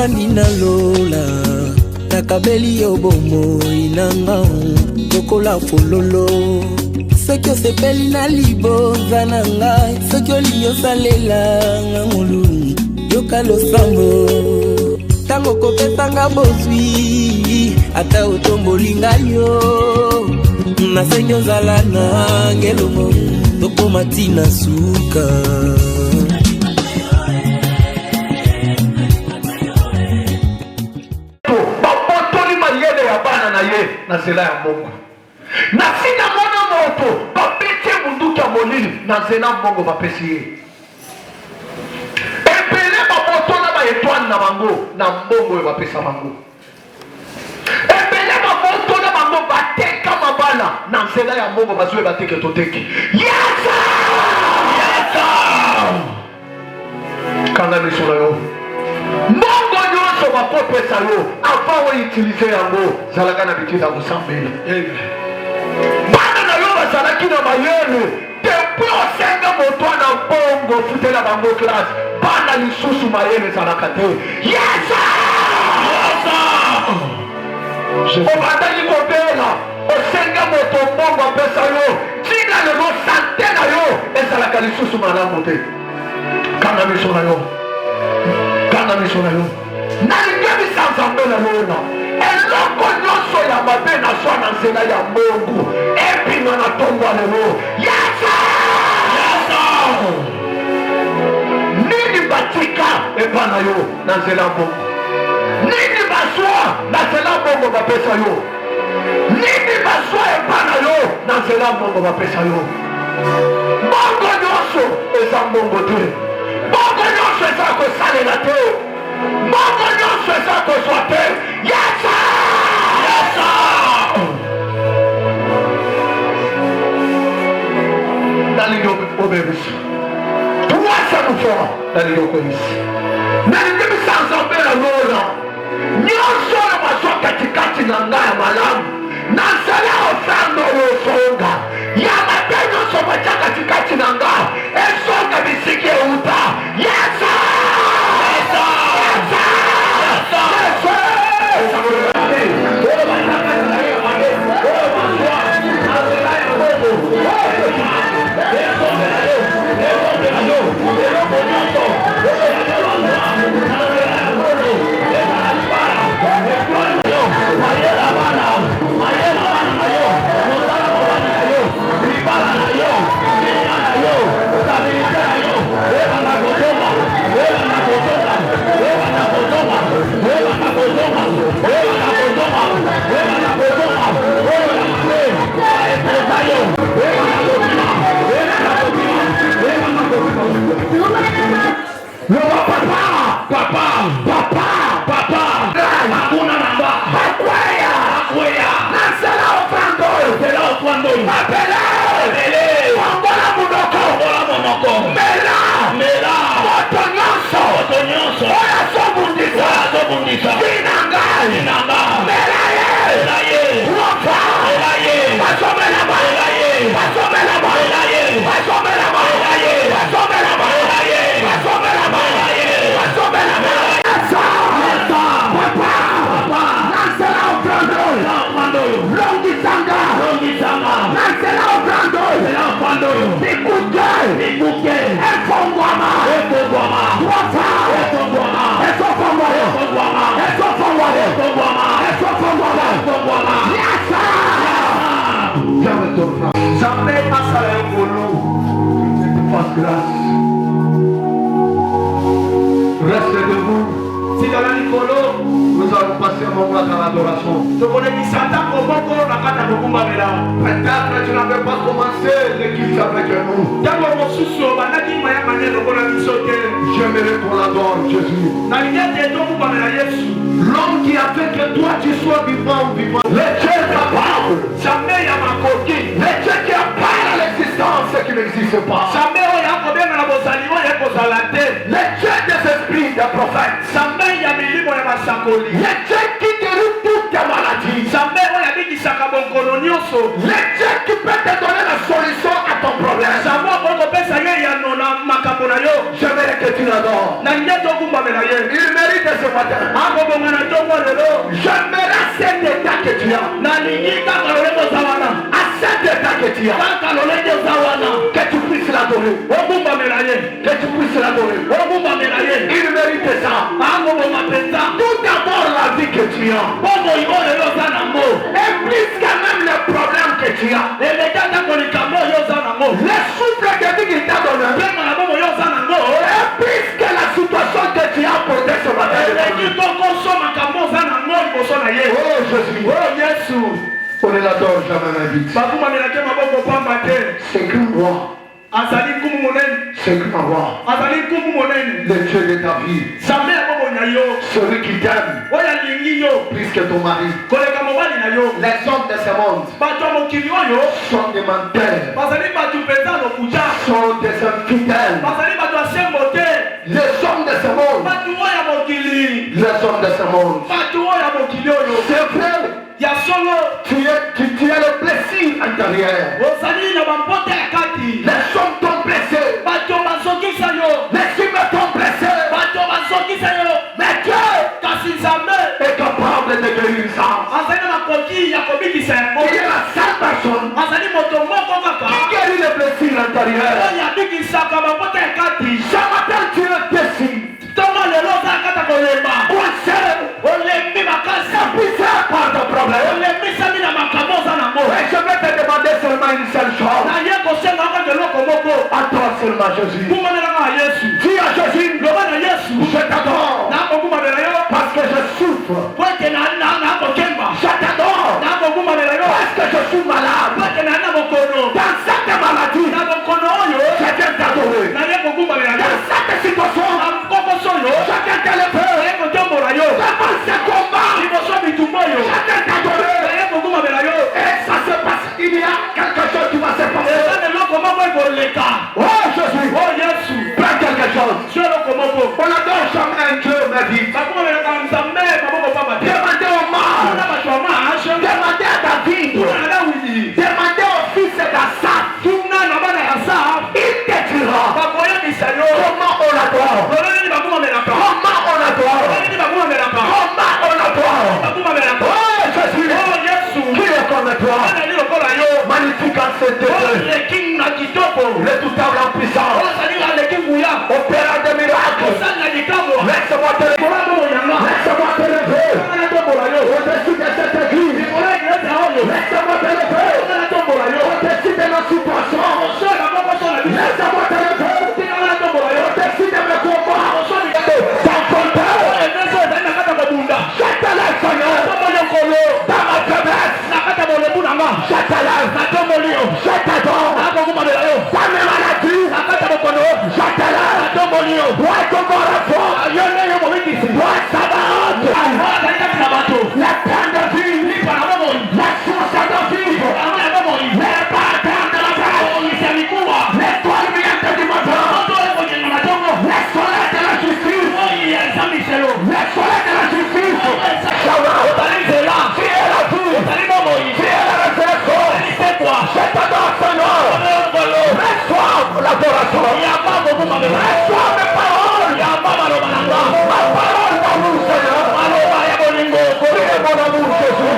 navandi na lola nakabeli yo bomoi nanga lokola fololo soki osepeli na libonza na ngai soki olingi osalela nga ngolu yoka losambo tango kopesanga bozwi ata otomboli ngai yo nasengi ozala na ngelongo tokoma tina suka bapotoli mayele ya bana na ye na nzela ya mbongo na sina mona moto bapeti munduki ya molili na nzela mbongo bapesi ye ebele babotola baetwane na bango na mbongo oyo bapesa bango ebele babotola bango bateka mabala na nzela ya mbongo bazwi bateke toteki yasa kanga miso na yo mbongo nyonso bakopesa yo avant outilize yango zalaka na bitika kosambela bana na yo bazalaki na mayele depuis osenga moto na mbongo futela bango classe bana lisusu mayele ezalaka te yesa obandaki kobela osenga moto mbongo apesa yo tina lelo sante na yo ezalaka lisusu malamu te kanga miso na yo kanga miso na yo nalingebisa nzambe na yona eloko nyonso ya mabe na swa na nzela ya mbongo epima na tongwa lelo yasa nini batika epa na yo na nzela mbongo nini baswa na nzela mbongo bapesa yo nini baswa epa na yo na nzela mbongo bapesa yo mbongo nyonso eza mbongo te mbongo nyonso eza kosalela te mbongo nyonso eza kozwa te yasa nalingi obebisa tuwasa mufora nalingi okoyisa nalingi bisanzambe ya lola nyonso oyo bazwa katikati na ngai ya malamu na nzela ofando oyo osonga ya mabe nyonso batya katikati na ngai esonga bisiki euta yasa Restez debout. Si dans la Nicolo, nous allons passer un moment dans l'adoration. Peut-être tu n'avais pas commencé l'église avec nous. J'aimerais qu'on adore Jésus. L'homme qui a fait que toi tu sois vivant. Le Dieu capable. Le Dieu qui a parlé à l'existence qui n'existe pas. Le Dieu des esprits des prophètes. Le Dieu qui guérit toutes tes maladies. Le Dieu qui peut te donner la solution à ton problème. J'aimerais que tu l'adores. Il mérite ce matin. J'aimerais cet état que tu as. À cet état que tu as. Que tu puisses l'adorer. Que tu puisses l'adorer. Il mérite ça. Tout d'abord la vie que tu as. Et plus quand même les problèmes que tu as. Les souffles que tu t'a donné. Et plus que la situation que tu as portée ce matin. Oh Jésus. Oh Jésus. On ne l'adore jamais ma vie. C'est grand roi. C'est grand roi. Le Dieu de ta vie. Celui qui t'aime. Plus que ton mari. Les hommes de ce monde sont des menteurs. Sont des infidèles. Les hommes de ce monde. Les hommes de ce monde. C'est vrai. Tu es le plaisir intérieur. Les hommes t'ont blessé. Les humains t'ont blessé. Mais Dieu est capable de guérir ça. Il est la seule personne qui guérit les blessures intérieures. Ce matin tu le décides. Par de problème. Et je vais te demander seulement une seule chose. À toi seulement Jésus. Dis à Jésus, je t'adore. Parce que je souffre. Je t'adore. Parce que je suis malade. Dans cette maladie, je viens t'adorer. Dans cette situation, je viens t'élever. Devant ce combat, je viens t'adorer. Et ça se passe. Il y a quelque chose qui va se passer. Oh Jésus. Prends quelque chose. On n'adore jamais un Dieu, ma vie. Demandez au mal. Demandez à David. Demandez au fils d'Assaf. Il te dira comment on l'adore. Comment on l'adore. Oh Jésus. Qui est comme toi? Magnifique en sainteté. Le tout-table en puissance. Opéra de miracles. Laisse-moi te lever. Laisse-moi te lever. Au-dessus de cette église. Laisse-moi te lever. Au-dessus de nos situations. Laisse-moi te lever. Au-dessus de mes combats. T'enfanter. Je te laisse, Seigneur. Dans ma faiblesse. Je te laisse. Je t'adore. Dans mes maladies. Je te laisse. Toi, comment la foi. Toi, ça va. La peine de vie. La source de vie. Les bâtards de la terre. L'étoile brillante du matin. Les soleils de la justice. Les soleils de la justice. C'est là. Qui est la vie. Qui est la résurrection. Je t'adore, Seigneur. Reçois l'adoration. Reçois mes paroles. Ma parole d'amour, Seigneur. Priez mon amour, Jésus.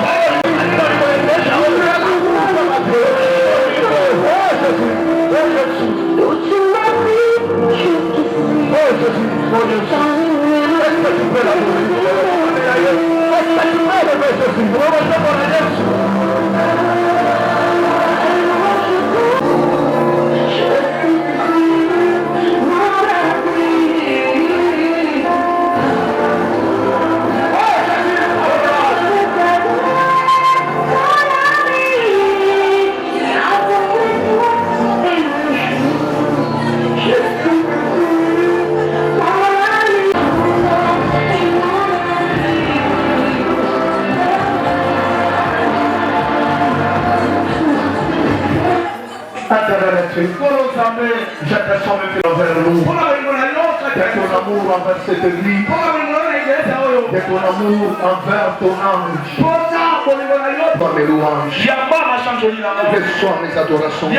Je te sens envers nous. De ton amour envers cette église. De ton amour envers ton ange. Reçois mes louanges. Reçois mes adorations.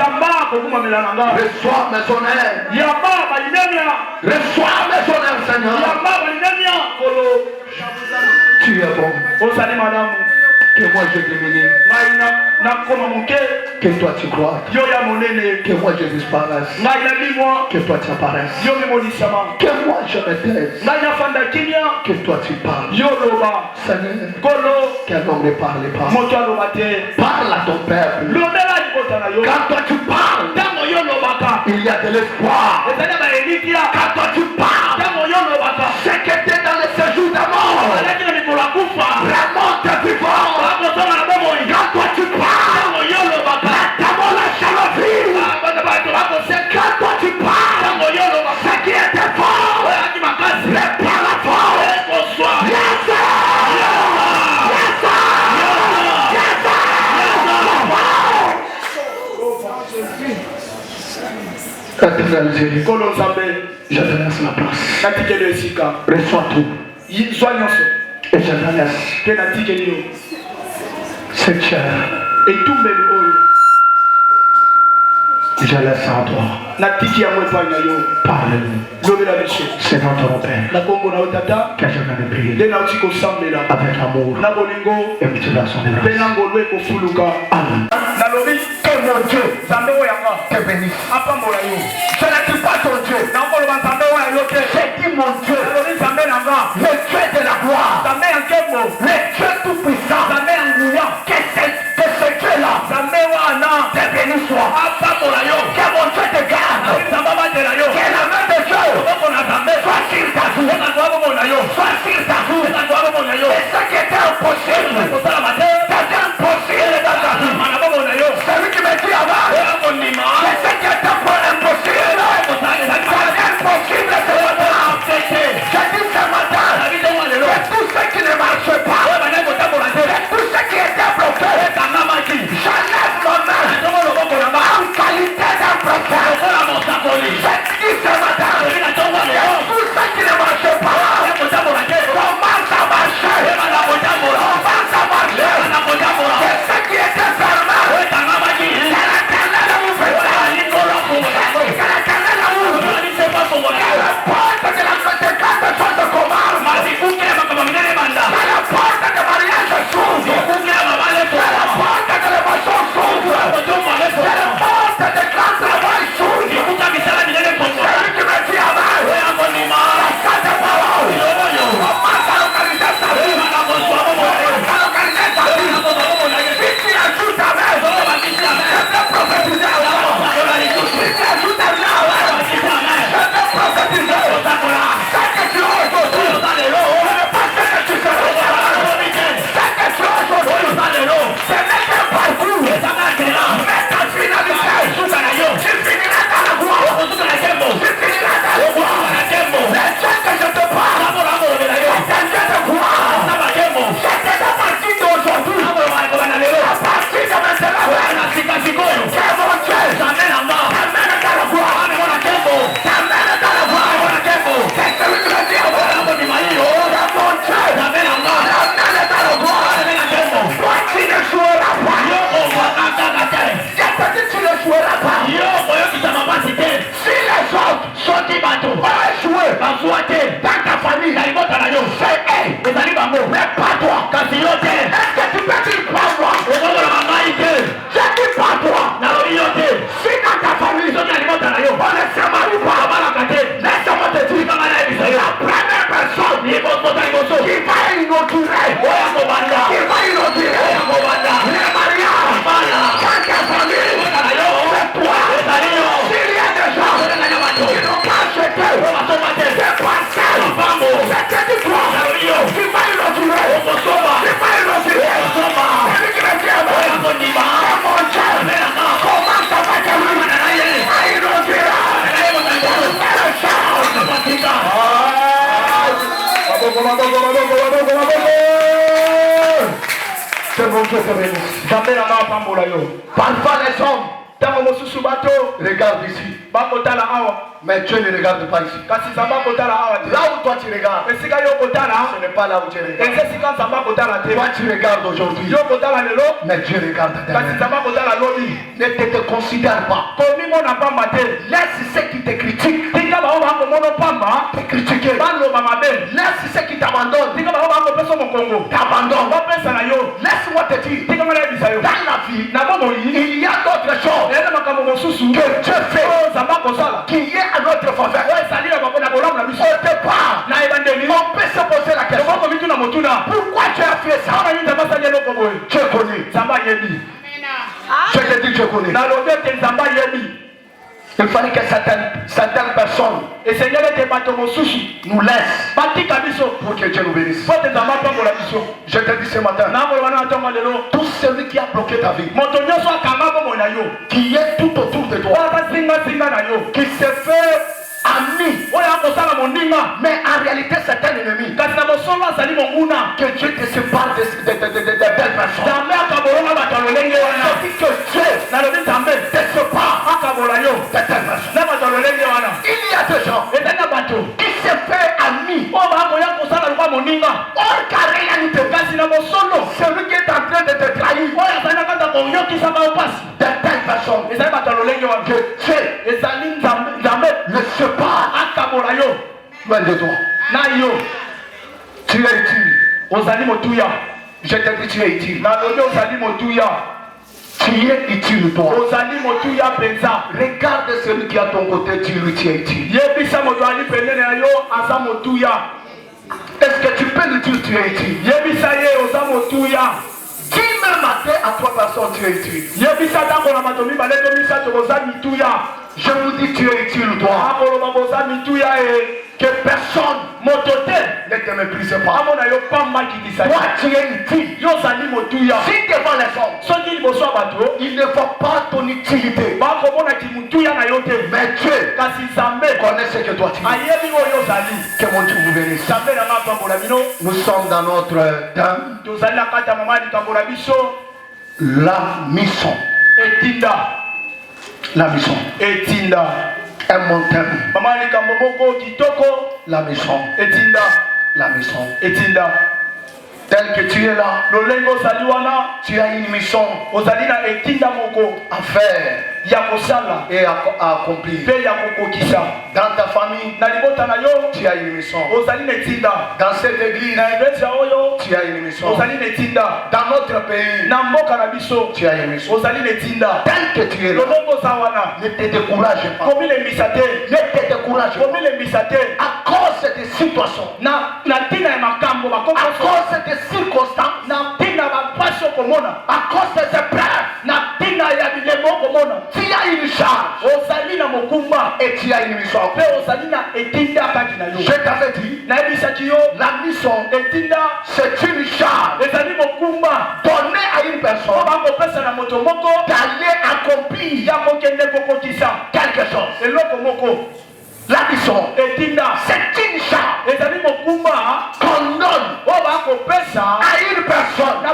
Reçois mes honneurs. Reçois mes honneurs, Seigneur. ozali malamu. Que moi je diminue. Que toi tu crois. Que moi je disparaisse. Que toi tu apparaisses. Que moi je me taise. Que toi tu parles. Seigneur, qu'un homme ne parle pas. Parle à ton peuple. Quand toi tu parles, il y a de l'espoir. Quand toi tu parles, ce qui était dans le séjour d'amour remonte vivant. Quand toi tu parles, d'abord la chalovie. Quand toi tu parles, ce qui était fort répare la force. Éternel Dieu, je te laisse la place. Reçois tout. Et je te laisse cette chair. Je laisse en toi. Parle-nous. C'est notre Père. Que je viens de prier avec amour et motivation de grâce. Amen. Que mon Dieu te bénisse. Je ne dis pas ton Dieu. J'ai dit mon Dieu. Le Dieu de la gloire. Le Dieu tout-puissant. Que ce Dieu-là te bénisse soit. Que mon Dieu te garde. Que la main de Dieu soit sur ta joue. Soit sur ta joue. Et ce qui était impossible devient possible dans ta vie. Celui qui me dit avant, que ce qui était impossible devient possible ce matin. Je dis ce matin que tout ce qui ne marche pas, que tout ce qui était bloqué, j'enlève ma main en qualité d'un prophète. Je dis ce matin que tout ce qui ne marche pas commence à marcher. Commence à marcher. Que ce qui était fermé, que l'Éternel ouvre. Que l'Éternel ouvre. Que la porte de la conséquence soit de commande. Que la porte de mariage s'ouvre. Que la porte de l'émotion s'ouvre. Que la porte de grand travail s'ouvre. Celui qui me dit avant, la salle de parole, commence à localiser sa vie. Commence à localiser sa vie. Si tu ajoutes ta main, je peux prophétiser à toi. Si tu ajoutes ta main, je peux prophétiser. Ce que tu as aujourd'hui, ce n'est pas ce que tu seras. Ce que tu as aujourd'hui, ce n'est qu'un parcours. Mais ta finalité, tu finiras dans la gloire. Tu finiras dans la gloire. Le Dieu que je te parle, c'est un Dieu de gloire. C'est à partir d'aujourd'hui, à partir de maintenant, c'est mon Dieu. T'amène dans la gloire. T'amène dans la gloire. C'est celui qui me dit c'est mon Dieu. T'amène dans la gloire. Toi, tu ne joueras pas. J'ai peut-être tu ne joueras pas. Si les autres ont échoué dans ta famille, c'est eux. Mais pas toi. Est-ce que tu peux dire pas moi? J'ai dit pas toi. Si dans ta famille, on ne se marie pas, laisse-moi te dire, la première personne qui va inaugurer le mariage dans ta famille, c'est toi. S'il y a des gens qui n'ont pas acheté des parcelles, c'était du toi qui va inaugurer. Celui qui me dit, c'est mon Dieu. Commence avec lui à inaugurer. C'est mon Dieu te bénisse. Parfois les hommes regardent ici, mais Dieu ne regarde pas ici. Là où toi tu regardes, ce n'est pas là où tu regardes. Toi tu regardes aujourd'hui, mais Dieu regarde derrière. Ne te considère pas. Laisse ceux qui te critiquent te critiquer. Laisse ceux qui t'abandonnent d'abandon. Laisse-moi te dire, dans la vie, il y a d'autres choses que Dieu fait qui est à notre faveur. Au départ, on peut se poser la question, pourquoi tu as fait ça? Dieu connaît. Je te dis, Dieu connaît. Il fallait que certaines personnes nous laissent pour que Dieu nous bénisse. Je te dis ce matin, tout celui qui a bloqué ta vie, qui est tout autour de toi, qui se fait ami, mais en réalité c'est un ennemi, que Dieu te sépare de telles personnes. C'est que Dieu te sépare de telles personnes. Il y a des gens qui se fait ami, or qu'en réalité celui qui est en train de te trahir de telles personnes, que Dieu ne sépare loin de toi. Tu es utile. Je te dis, tu es utile. Tu es utile, toi. Regarde celui qui est à ton côté, dis-lui, tu es utile. Est-ce que tu peux lui dire, tu es utile? Dis même à 3 personnes, tu es utile. Je vous dis, tu es utile, toi. Que personne ne te méprise pas. Toi, tu es utile. Si devant les hommes, il ne voit pas ton utilité, mais Dieu connaît ce que toi tu es. Que mon Dieu vous bénisse. Nous sommes dans notre thème, la mission. La mission. Un mon thème. La mission. La mission. Tel que tu es là, tu as une mission à faire et à accomplir. Dans ta famille, tu as une mission. Dans cette église, tu as une mission. Dans notre pays, tu as une mission. Tel que tu es là, ne te décourage pas. Ne te décourage pas. À cause des situations, à cause des circonstances, à cause des épreuves, tu as une charge et tu as une mission. Je t'avais dit, la mission c'est une charge donnée à une personne d'aller accomplir quelque chose. La mission c'est une charge qu'on donne à une personne d'aller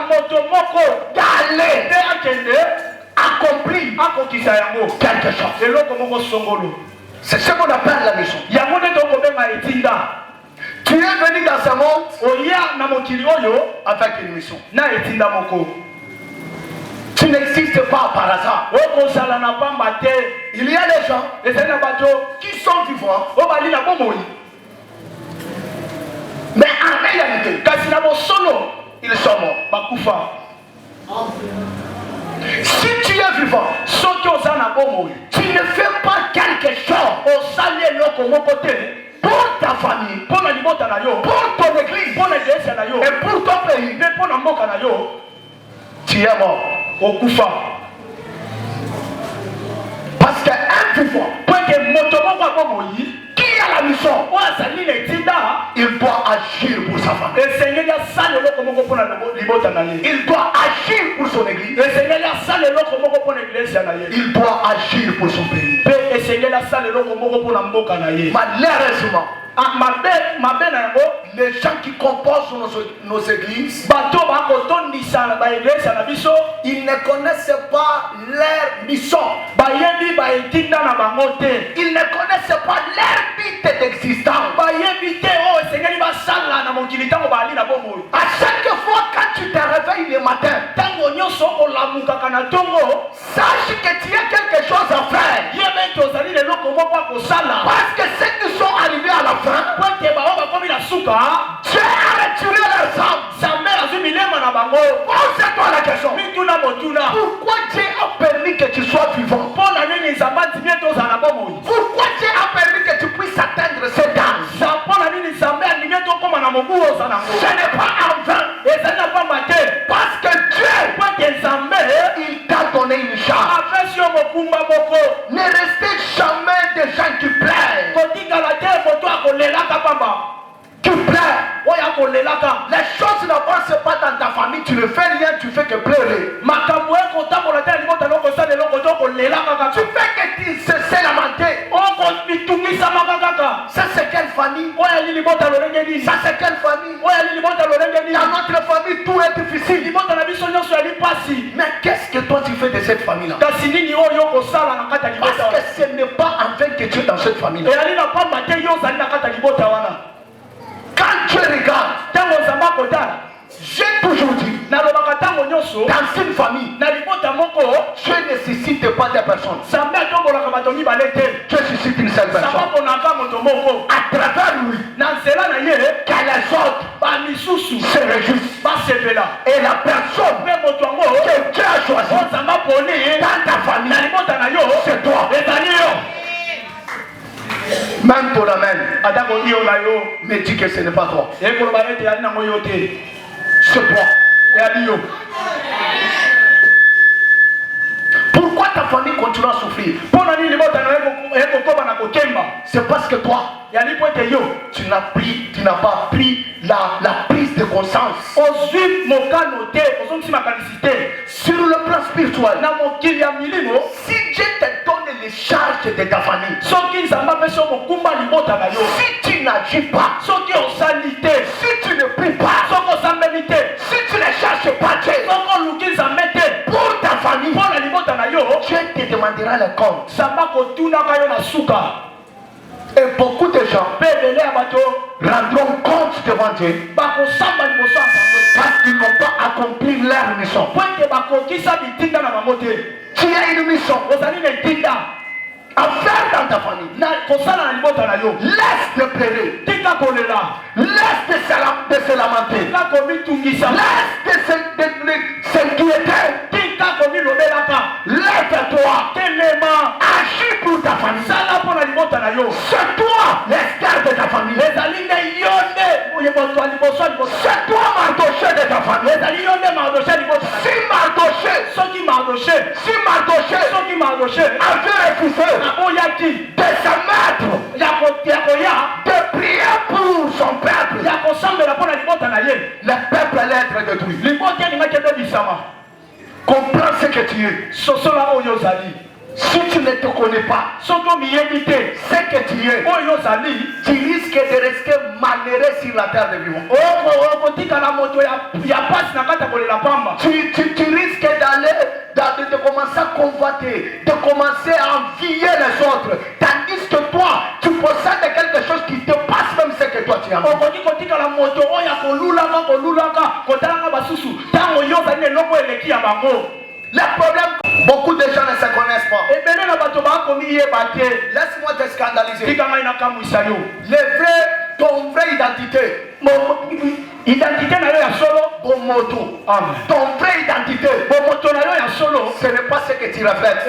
accomplir quelque chose. C'est ce qu'on appelle la mission. Tu es venu dans ce monde avec une mission. Tu n'existes pas par hasard. Il y a des gens qui sont vivants, mais en réalité, ils sont morts. Si tu es vivant, tu ne fais pas quelque chose pour ta famille, pour ton église et pour ton pays, tu es mort. Parce qu'un vivant qui a la mission, il doit agir pour sa famille. Il doit agir pour son église. Il doit agir pour son pays. Malheureusement, les gens qui composent nos églises, ils ne connaissent pas leur mission. Ils ne connaissent pas leur but d'existence. À chaque fois quand tu te réveilles le matin, sache que tu as quelque chose à faire. Parce que ceux qui sont arrivés à la fin, Dieu a retiré leurs âmes. Pose-toi la question. Pourquoi Dieu a permis que tu sois vivant? Pourquoi Dieu a permis que tu puisses atteindre cet âge? Ce n'est pas en vain. Parce que Dieu, il t'a donné une chance. Ne restez jamais des gens qui plaisent. Tu plais. Les choses n'avancent pas dans ta famille. Tu ne fais rien, tu fais que pleurer. Tu fais que tu sais lamenter. Ça c'est quelle famille? Ça c'est quelle famille? Dans notre famille tout est difficile. Mais qu'est-ce que toi tu fais de cette famille-là? Parce que ce n'est pas en vain que tu es dans cette famille-là. Quand tu regardes, j'ai toujours dit, dans une famille, tu ne nécessites pas de personne. Tu suscites une seule personne. À travers lui, que les autres se réjouissent. Et la personne que tu as choisie dans ta famille, c'est toi. Même ton amen me dit que ce n'est pas toi. C'est toi. Pourquoi ta famille continue à souffrir? C'est parce que toi, tu n'as pas pris la prise de conscience sur le plan spirituel. Si Dieu te donne les charges de ta famille, si tu n'agis pas, si tu ne pries pas, si tu ne cherches pas Dieu pour ta famille, Dieu te demandera le compte. Et beaucoup de gens rendront compte devant Dieu parce qu'ils n'ont pas accompli leur mission. Tu as une mission à faire dans ta famille. Laisse de pleurer. Laisse de se lamenter. Laisse de s'inquiéter. Lève-toi. Agis pour ta famille. C'est toi l'esclave de ta famille. C'est toi Mardoché de ta famille. Si Mardoché avait refusé de se mettre, de prier pour son peuple, le peuple allait être détruit. Comprends ce que tu es. Si tu ne te connais pas, ce que tu es, tu risques de rester malheureux sur la terre de vivant. Tu risques de commencer à convoiter, de commencer à envier les autres, tandis que toi, tu possèdes quelque chose qui te passe même ce que toi tu as. Le problème, beaucoup de gens ne se connaissent pas. Laisse-moi te scandaliser. Ton vraie identité. Ton vraie identité. Ce n'est pas ce que tu reflètes.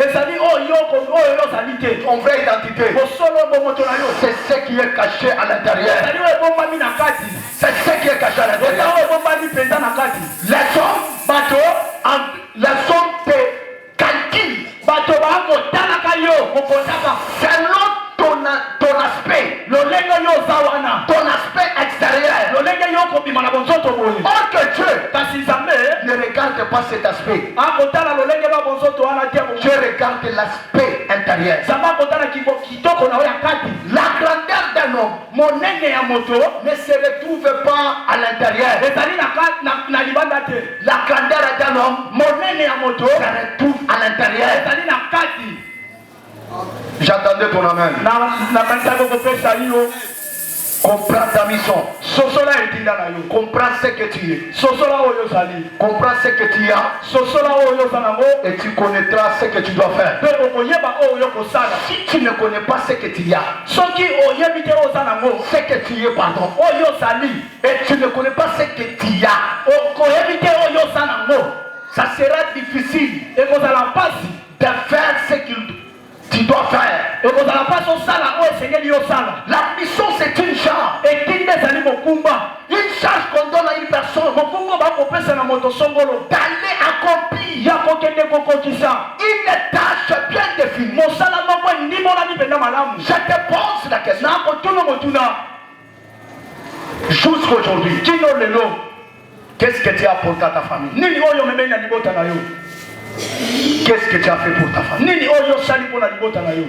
Ton vraie identité, c'est ce qui est caché à l'intérieur. C'est ce qui est caché à l'intérieur. Les hommes te calculent selon ton aspect, ton aspect extérieur. Or que Dieu ne regarde pas cet aspect. Dieu regarde l'aspect intérieur. La grandeur d'un homme ne se retrouve pas à l'intérieur. La grandeur d'un homme se retrouve à l'intérieur. J'attendais ton amen. Comprends ta mission. Sosola etinda na yo. Comprends ce que tu es. Sosola oyo sali. Comprends ce que tu as. Sosola oyo sanango. Et tu connaîtras ce que tu dois faire. Pe okoyeba oyo kosala. Si tu ne connais pas ce que tu as, Soki oyebi te osanango. ce que tu es, pardon, Oyo sali. et tu ne connais pas ce que tu as, Okoyebi te oyo sanango. ça sera difficile Ekozala pasi. de faire ce que tu dois faire. Ekozala pasi osala oyo esengeli osala. La mission, c'est une charge. Etinde ezali mokumba. Une charge qu'on donne à une personne Mokumba bakopesa na moto songolo. d'aller accomplir Ya kokende kokokisa. une tâche bien définie. Mosala moko ndimolani mpenza malamu. Je te pose la question. Nakotuna motuna. Jusqu'aujourd'hui, Kino lelo. qu'est-ce que tu as apporté à ta famille? Nini oyo memeni na libota na yo. Qu'est-ce que tu as fait pour ta famille? Nini oyo sali pona libota na yo.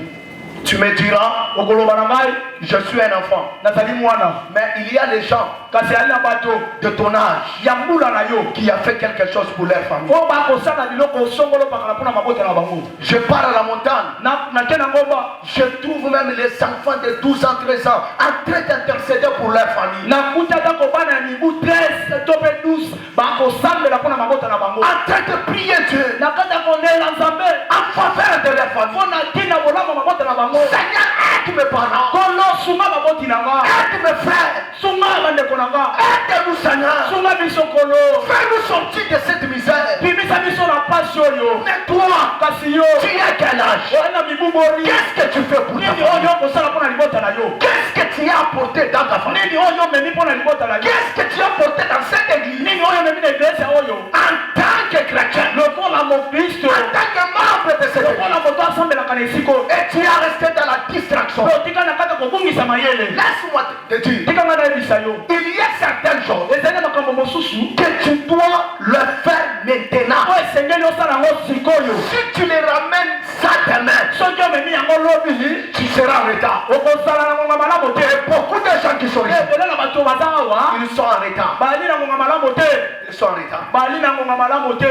Tu me diras, Okoloba na ngai je suis un enfant. nazali mwana. Mais il y a des gens Kasi ali na bato de ton âge ya mbula na yo. qui a fait quelque chose pour leur famille. O bakosala biloko songolo pakala pona mabota na bango. Je pars à la montagne. Na kena ngomba. Je trouve même les enfants de 12 ans, 13 ans en train d'intercéder pour leur famille. Na kuta tako bana ya mibu 13 to pe 12 bakosambela pona mabota na bango. En train de prier Dieu Na kata kondela nzambe en faveur de leur famille. pona tina bolama mabota na bango. Seigneur, aide mes parents. Kolo sunga maboti na nga. Aide mes frères. Sunga bandeko na nga. Aide-nous, Seigneur. Sunga biso kolo. Fais-nous sortir de cette misère. Bimisa biso na pasi oyo. Mais toi, Kasi yo. tu as quel âge? Wana mibu bori. Qu'est-ce que tu fais pour ta Nini famille? oyo kosala pona libota na yo. Qu'est-ce que tu as apporté dans ta famille? Nini oyo memi pona libota na yo. Qu'est-ce que tu as apporté dans cette église? Nini oyo memi na eglise oyo. En tant que chrétien, Lokola mokristo. en tant que membre de cette église, Lokola moto asambelaka na esiko. et tu as resté dans la distraction. Po tika na kata kobungisa mayele. Laisse-moi te dire, Tika nga nayebisa yo. il y a certaines choses Ezali makambo mosusu. que tu dois le faire maintenant. O esengeli osala yango sikoyo. Si tu les ramènes ça demain, Soki omemi yango lobi. tu seras en retard. Okozala na ngonga malamu te. Et beaucoup de gens qui sont ici, Ebele na bato baza awa. ils sont en retard. Bali na ngonga malamu te. Ils sont en retard. Bali na ngonga malamu te.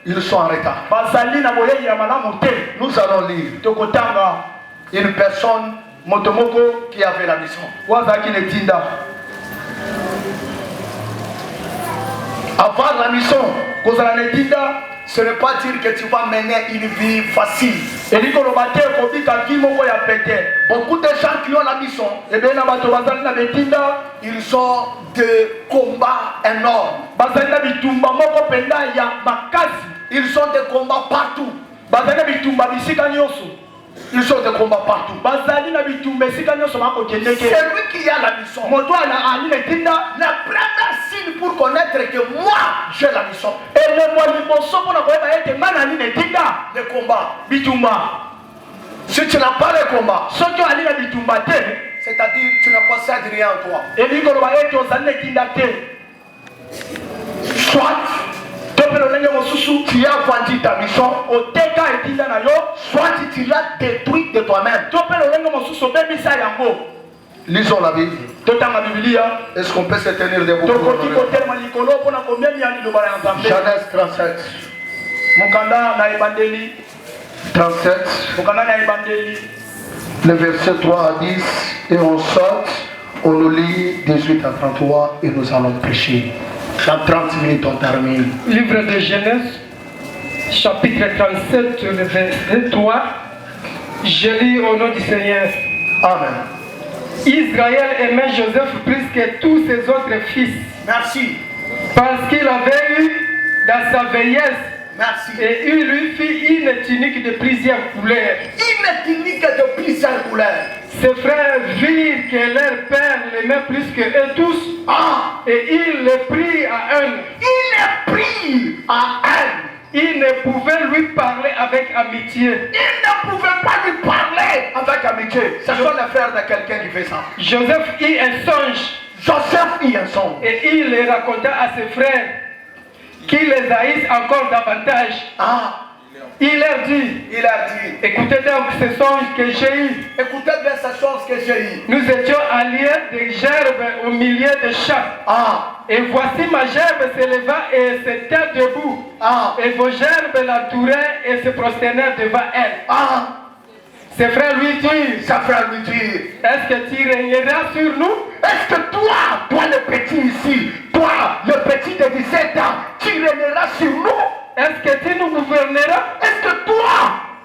Ils sont en retard. Bazali na boyeyi ya malamu te. Nous allons lire Tokotanga. une personne Moto moko qui avait la mission. wazaki netinda. Avoir la mission, Kozala netinda. ce n'est pas dire que tu vas mener une vie facile. Elikoloba te kobika vi moko ya pete. Beaucoup de gens qui ont la mission, Ebele na bato bazali na netinda. ils ont des combats énormes. Bazali na bitumba moko penda ya makasi. Ils ont des combats partout. Bazali na bitumba bisika nyonso. Ils ont des combats partout. Bazali na bitumba esika nyonso bakokendeke. Celui qui a la mission, Moto ana ali netinda. la première signe pour connaître que moi j'ai la mission, Elemwa liboso mpona koyeba ete nga nali netinda. les combats. Bitumba. Si tu n'as pas les combats, Soki ali na bitumba te. c'est-à-dire tu n'as pas ça de rien en toi. Elikoloba ete ozali netinda te. Soit Topelo lenge mosusu. tu as vendu ta mission, Oteka etinda na yo. soit tu l'as détruit de toi-même. Topelo lenge mosusu obebisa yango. Lisons la Bible. Totanga Biblia. Est-ce qu'on peut se tenir debout? Tokoki kotelema likolo mpona komemia liloba ya Nzambe. Genèse 37. Mokanda na ebandeli. 37, Mokanda na ebandeli. le verset 3 à 10, et on saute, on nous lit 18 à 33 et nous allons prêcher. Dans 30 minutes, on termine. Livre de Genèse, chapitre 37, le verset 3. Je lis au nom du Seigneur. Amen. Israël aimait Joseph plus que tous ses autres fils, Merci. parce qu'il avait eu dans sa vieillesse, Merci. et il lui fit une tunique de plusieurs couleurs. Une tunique de plusieurs couleurs. Ses frères virent que leur père l'aimait plus que eux tous, Ah, et il le prit à un. il est pris à elle. Il ne pouvait lui parler avec amitié. Il ne pouvait pas lui parler avec amitié. Ce sont les frères de quelqu'un qui fait ça. Joseph eut un songe, Joseph y un son. et il le raconta à ses frères, qui les haïssent encore davantage. Ah, Il leur dit, il a dit, écoutez donc ce songe que j'ai eu. écoutez bien ces choses que j'ai eues. Nous étions alliés de gerbes au milieu des champs. Ah, Et voici ma gerbe se leva et se tint debout. ah, Et vos gerbes l'entouraient et se prosternèrent devant elle. ah. Ses frères lui disent, Sa frère lui dit, est-ce que tu régneras sur nous? est-ce que toi le petit ici, toi le petit de 17 ans, tu régneras sur nous? Est-ce que tu nous gouverneras? Est-ce que toi,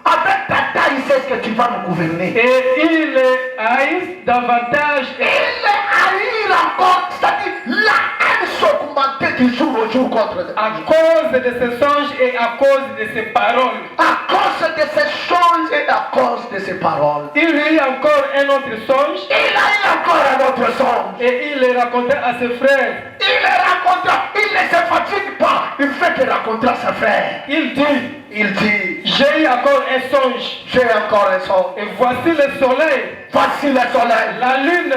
avec ta taille, c'est ce que tu vas nous gouverner? Et il haït davantage. Il haït encore, c'est-à-dire la haine s'augmentait du jour au jour contre eux. À cause de ses songes et à cause de ses paroles. À cause de ces choses et à cause de ces paroles. Il eut encore un autre songe Il a eu encore un autre songe. et il le raconta à ses frères. Il le raconta, il ne se fatigue pas. Il fait que raconter à ses frères. Il dit, J'ai j'ai eu encore un songe encore un songe. et voici le soleil, Voici le soleil, la lune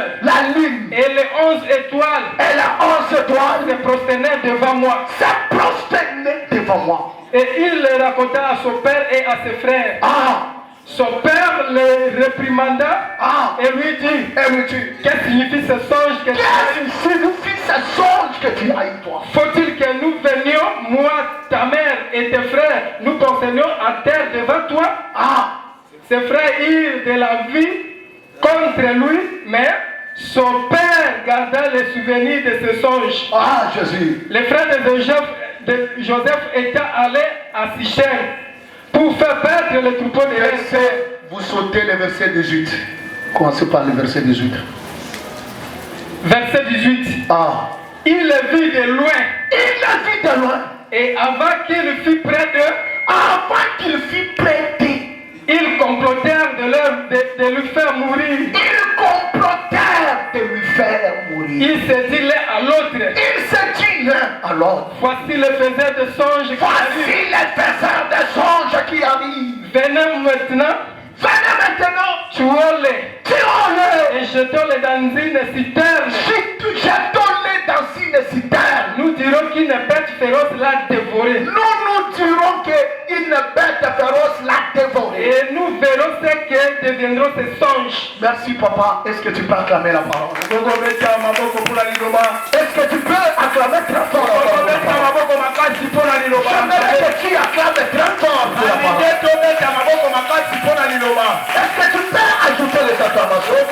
et et les 11 étoiles la 11 étoiles se prosternaient devant moi. s'est prosterné devant moi. Et il le raconta à son père et à ses frères. Ah, Son père le réprimanda et lui dit, et lui dit, qu'est-ce signifie ce songe que tu as eu? qu'est-ce que signifie ce songe que tu as eu toi? Faut-il que nous venions, moi, ta mère et tes frères, nous concernions à terre devant toi? Ses frères eurent de la vie contre lui, mais son père garda les souvenirs de ce songe. Ah, Jésus. Les frères de Joseph étaient allés à Sichem pour faire perdre le troupeau de l'Est. Vous sautez le verset 18. Commencez par le verset 18. Verset 18. Il le vit de loin. Il le vit de loin. Et avant qu'il fût près d'eux, ils complotèrent de lui faire mourir. Il se dit l'un à l'autre. Voici le faiseur de songes qui arrive. Venez maintenant. Tuons-les. Et jetons-les dans une citerne. Nous dirons qu'une bête féroce l'a dévoré. Et nous verrons ce que deviendront ces songes. Merci papa. Est-ce que tu peux acclamer la parole? Est-ce que tu peux acclamer très fort la parole? J'aimerais que tu acclames très fort pour la parole. Est-ce que tu peux ajouter les acclamations?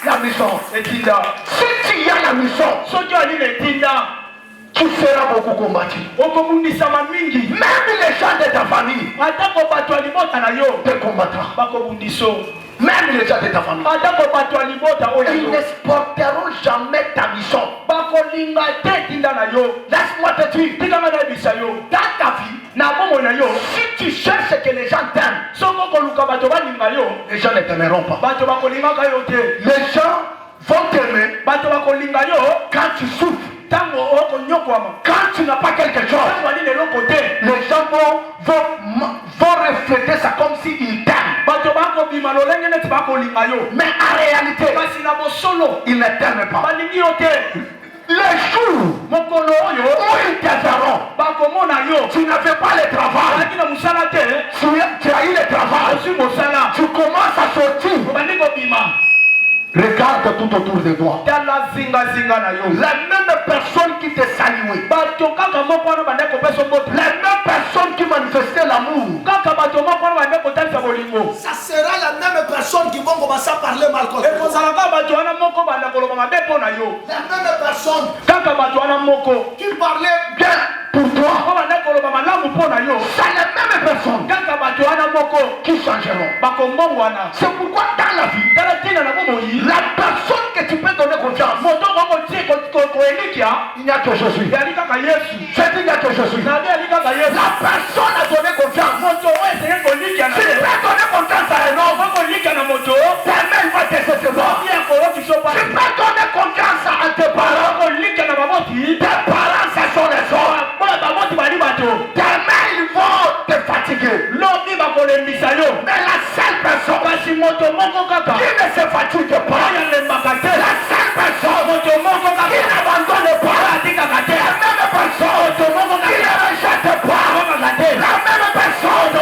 La mission. Si tu as la mission, tu seras beaucoup combattu. Même les gens de ta famille te combattront. Même les gens de ta famille, ils ne supporteront jamais ta mission. Laisse-moi te dire, dans ta vie, si tu cherches que les gens t'aiment, les gens ne t'aimeront pas. Les gens vont t'aimer quand tu souffres. Quand tu n'as pas quelque chose, les gens vont refléter ça comme s'ils t'aiment. Mais en réalité, ils ne t'aiment pas. Les jours où ils t'aimeront, tu n'avais pas le travail, tu as eu le travail, tu commences à sortir. Regarde tout autour de toi. La même personne qui te saluait, la même personne qui manifestait l'amour, ça sera la même personne qui va commencer à parler mal contre toi. La même personne qui parlait bien pour toi, c'est la même personne qui changeront. C'est pourquoi dans la vie, la personne que tu peux donner confiance, il n'y a que Jésus. Je dis il n'y a que Jésus. La personne a donné confiance. Si tu peux donner confiance à un homme, ta mère va te recevoir. Tu peux donner confiance à tes parents. Tes parents, ce sont les hommes. Tes mères, ils vont te fatiguer. Mais la seule personne qui ne se fatigue pas, la seule personne qui n'abandonne pas, la même personne qui ne rejette pas, la même personne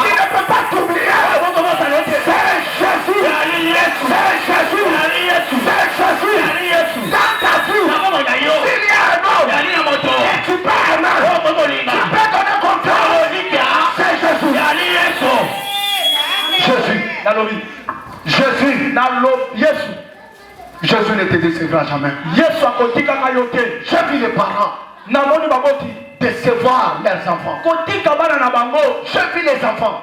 qui ne peut pas t'oublier, c'est Jésus. Dans ta vie, s'il y a un homme, tu peux aimer, tu peux donner confiance, Jésus, Jésus ne te décevra jamais. J'ai vu les parents décevoir leurs enfants. J'ai vu les enfants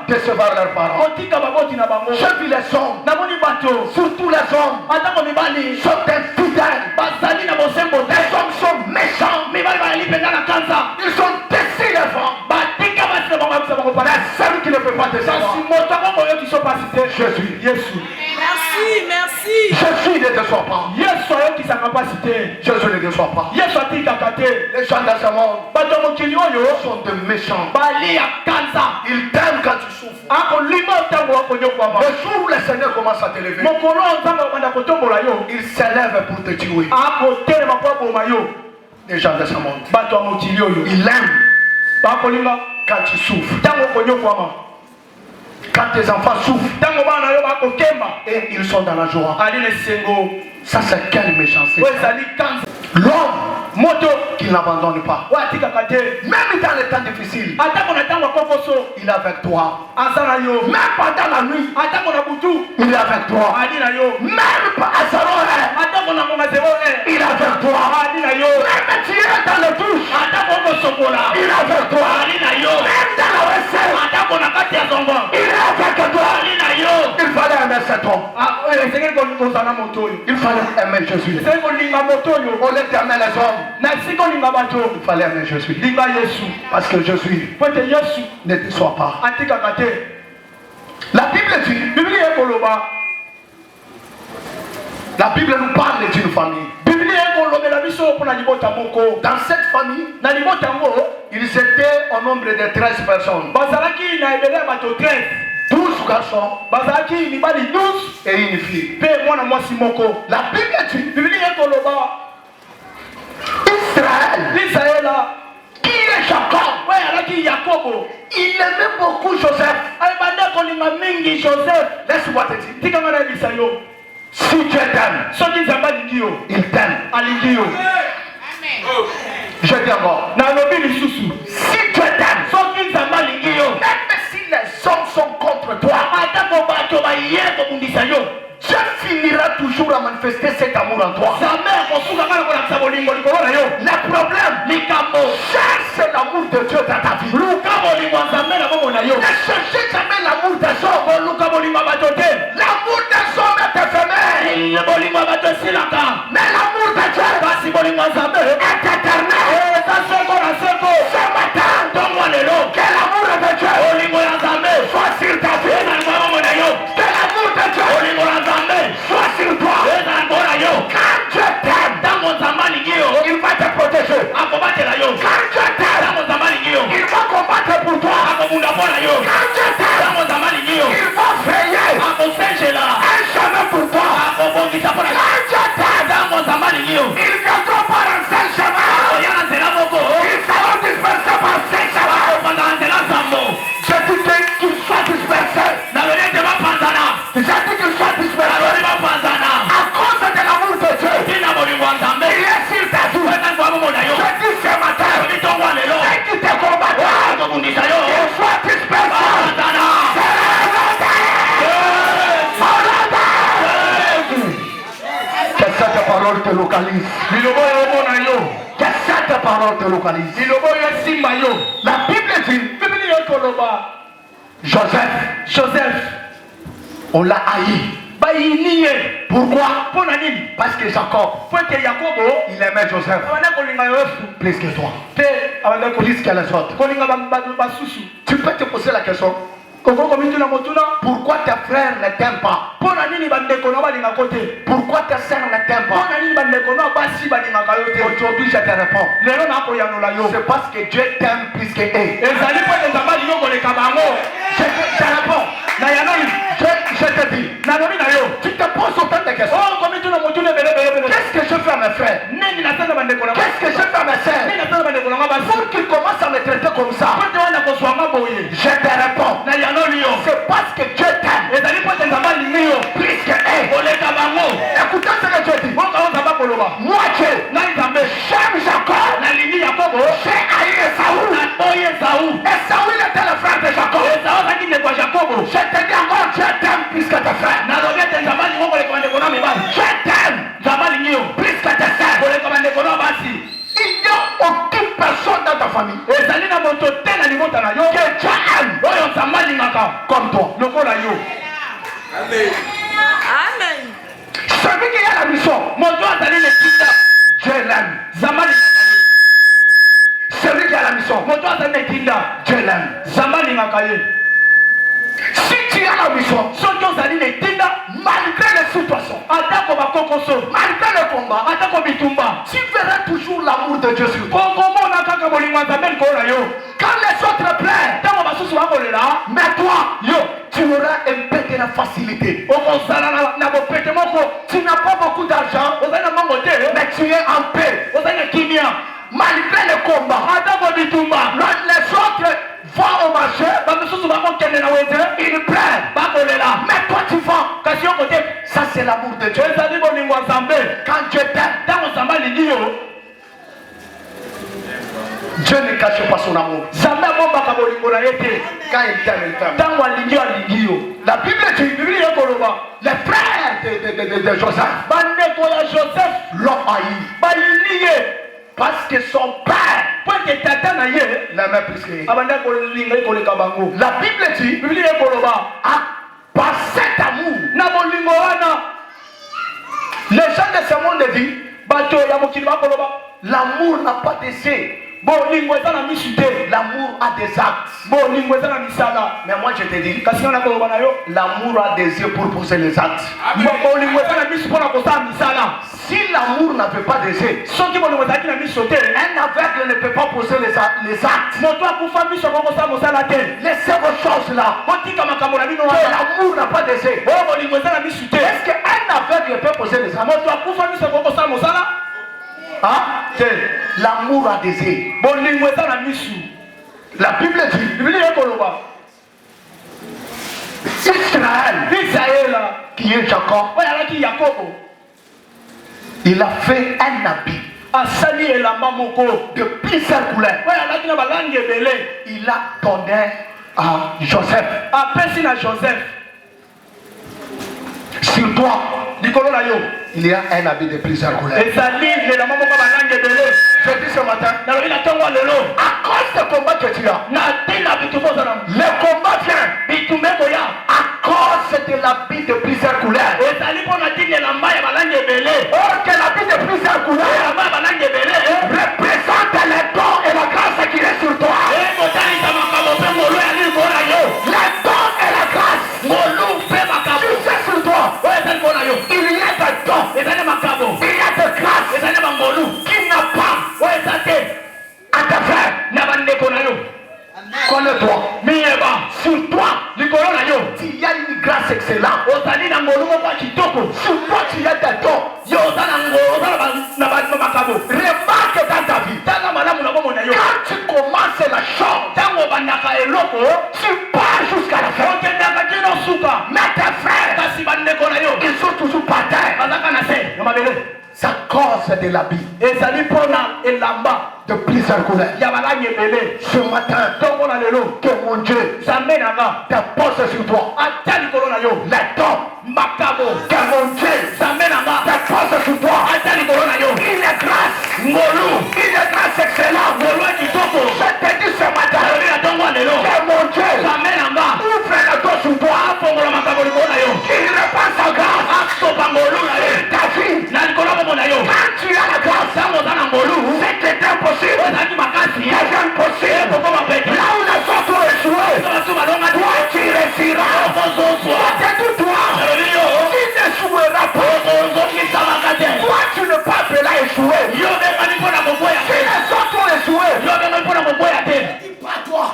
décevoir leurs parents. J'ai vu les hommes, surtout les hommes, sont infidèles. Les hommes sont méchants. Ils sont déçus les femmes. La seule qui ne peut pas décevoir, Jésus. Merci. Jésus ne déçoit pas. Jésus ne déçoit pas. Les gens dans ce monde sont de méchants. Ils t'aiment quand tu souffres. Le jour où le Seigneur commence à t'élever, il s'élève pour te tuer. Les gens de ce monde, ils aiment quand tu souffres. Quand tes enfants souffrent et ils sont dans la joie. Ça c'est quelle méchanceté. L'homme qui n'abandonne pas. Même dans les temps difficiles, il est avec toi. Même pendant la nuit, il est avec toi. Même à 0 heure, il est avec toi. Même tu es dans le douche, il est avec toi. Même dans la WC, il est avec toi. Il fallait aimer cet homme. Il fallait aimer Jésus. Au lieu d'aimer les hommes, il fallait aimer Jésus. Parce que Jésus ne déçoit pas. La Bible dit, la Bible nous parle d'une famille. Dans cette famille, ils étaient au nombre de 13 personnes. 12 garçons et une fille. La Bible dit, Israël, qui est Jacob, il aimait beaucoup Joseph. Laisse-moi te dire, si Dieu t'aime, il t'aime. Je dis encore, si Dieu t'aime, même si les hommes sont contre toi, Dieu finira toujours à manifester cet amour en toi. Le problème, cherche l'amour de Dieu dans ta vie. Ne cherchez jamais l'amour des hommes. L'amour des hommes est éphémère. Mais l'amour de Dieu est éternel. Ce matin, que l'amour de Dieu soit sur ta vie. Que l'amour de Dieu soit sur toi. Quand Dieu t'aime, il va te protéger. Quand Dieu t'aime, il va combattre pour toi. Quand Dieu t'aime, il va veiller un chemin pour toi. Quand Dieu t'aime, il ne viendra pas dans ce chemin. Ils seront dispersés par ce chemin. Je dis qu'ils soient dispersés. Je dis qu'ils soient dispersés. À cause de l'amour de Dieu, il est sur ta vie. Je dis ce matin, et qui te combattra, qu'ils soient dispersés. Que cette parole te localise. Que cette parole te localise. La Bible dit, Joseph, on l'a haï. Pourquoi? Parce que Jacob, il aimait Joseph plus que toi, plus que les autres. Tu peux te poser la question, pourquoi tes frères ne t'aiment pas? Pourquoi tes sœurs ne t'aiment pas? Aujourd'hui je te réponds, c'est parce que Dieu t'aime plus que eux. Je réponds, je te dis, tu te poses autant de questions. Qu'est-ce que je fais à mes frères? Qu'est-ce que je fais à mes sœurs pour qu'ils commencent à me traiter comme ça? Je te réponds, c'est parce que Dieu t'aime plus que eux. Écoutez ce que je dis. Moi Dieu, j'aime Jacob, j'ai haï Esaü. Esaü était le frère de Jacob. Je te comme toi. Amen. Celui qui a la mission, Dieu l'aime. Celui qui a la mission, Dieu l'aime. Si tu as la mission, malgré les situations, malgré le combat, tu verras toujours l'amour de Dieu sur toi. Quand les autres pleurent, mais toi, tu auras un peu de la facilité. Tu n'as pas beaucoup d'argent, mais tu es en paix. Malgré le combat, les autres vont au marché, ils pleurent. Mais toi tu vends. Ça c'est l'amour de Dieu. Quand Dieu t'aime, Dieu ne cache pas son amour. Quand il t'aime, il t'aime. La Bible dit, les frères de Joseph l'ont haï. Parce que son père l'aimait plus que lui. La Bible dit, par cet amour, les gens de ce monde disent, l'amour n'a pas d'essai. L'amour a des actes. Mais moi je te dis, l'amour a des yeux pour poser les actes. Si l'amour n'avait pas des yeux, un aveugle ne peut pas poser les actes. Laissez vos choses là. Que l'amour n'a pas des yeux. Est-ce qu'un aveugle peut poser les actes? L'amour a des yeux. La Bible dit, Israël, qui est Jacob, il a fait un habit de plusieurs couleurs. Il a donné à Joseph. Sur toi, il y a un habit de plusieurs couleurs. Je dis ce matin, à cause du combat que tu as, le combat vient à cause de l'habit de plusieurs couleurs. Or que l'habit de plusieurs couleurs représente les dons et la grâce qui est sur toi. Les dons et la grâce. Tu sais sur toi, il y a des dons, il y a des grâces qui n'a pas à te faire. Connais-toi. Sur toi, il y a une grâce excellente. Sur toi, tu as des dons. Remarque dans ta vie, quand tu commences la chose, tu pars jusqu'à la fin. Mais tes frères, ils sont toujours par terre. Ça cause de l'habit de plusieurs couleurs. Ce matin, que mon Dieu dépose sur toi les dons. Que mon Dieu dépose sur toi une grâce excellente. Je te dis ce matin que mon Dieu ouvre les dos sur toi. Il répand sa grâce. Ta vie, quand tu as la grâce, c'est impossible. C'est impossible. Là où les autres ont échoué, toi tu réussiras. C'est toi. Tu n'échoueras pas. Toi tu ne peux pas échouer. Si les autres ont échoué, dis pas toi.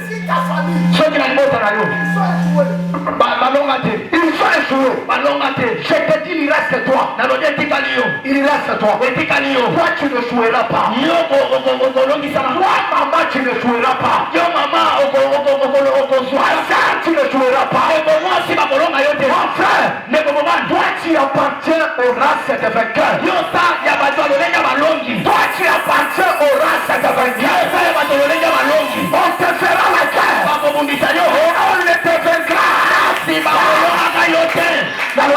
Si ta famille, ils sont échoués. Je te dis, il reste toi. Il reste toi. Toi, tu ne joueras pas. Toi, maman, tu ne joueras pas. Ça, tu ne joueras pas. Mon frère, toi, tu appartiens aux races de vainqueurs. Toi, tu appartiens aux races de vainqueurs. On te fera la guerre. On ne te vaincra. Dans le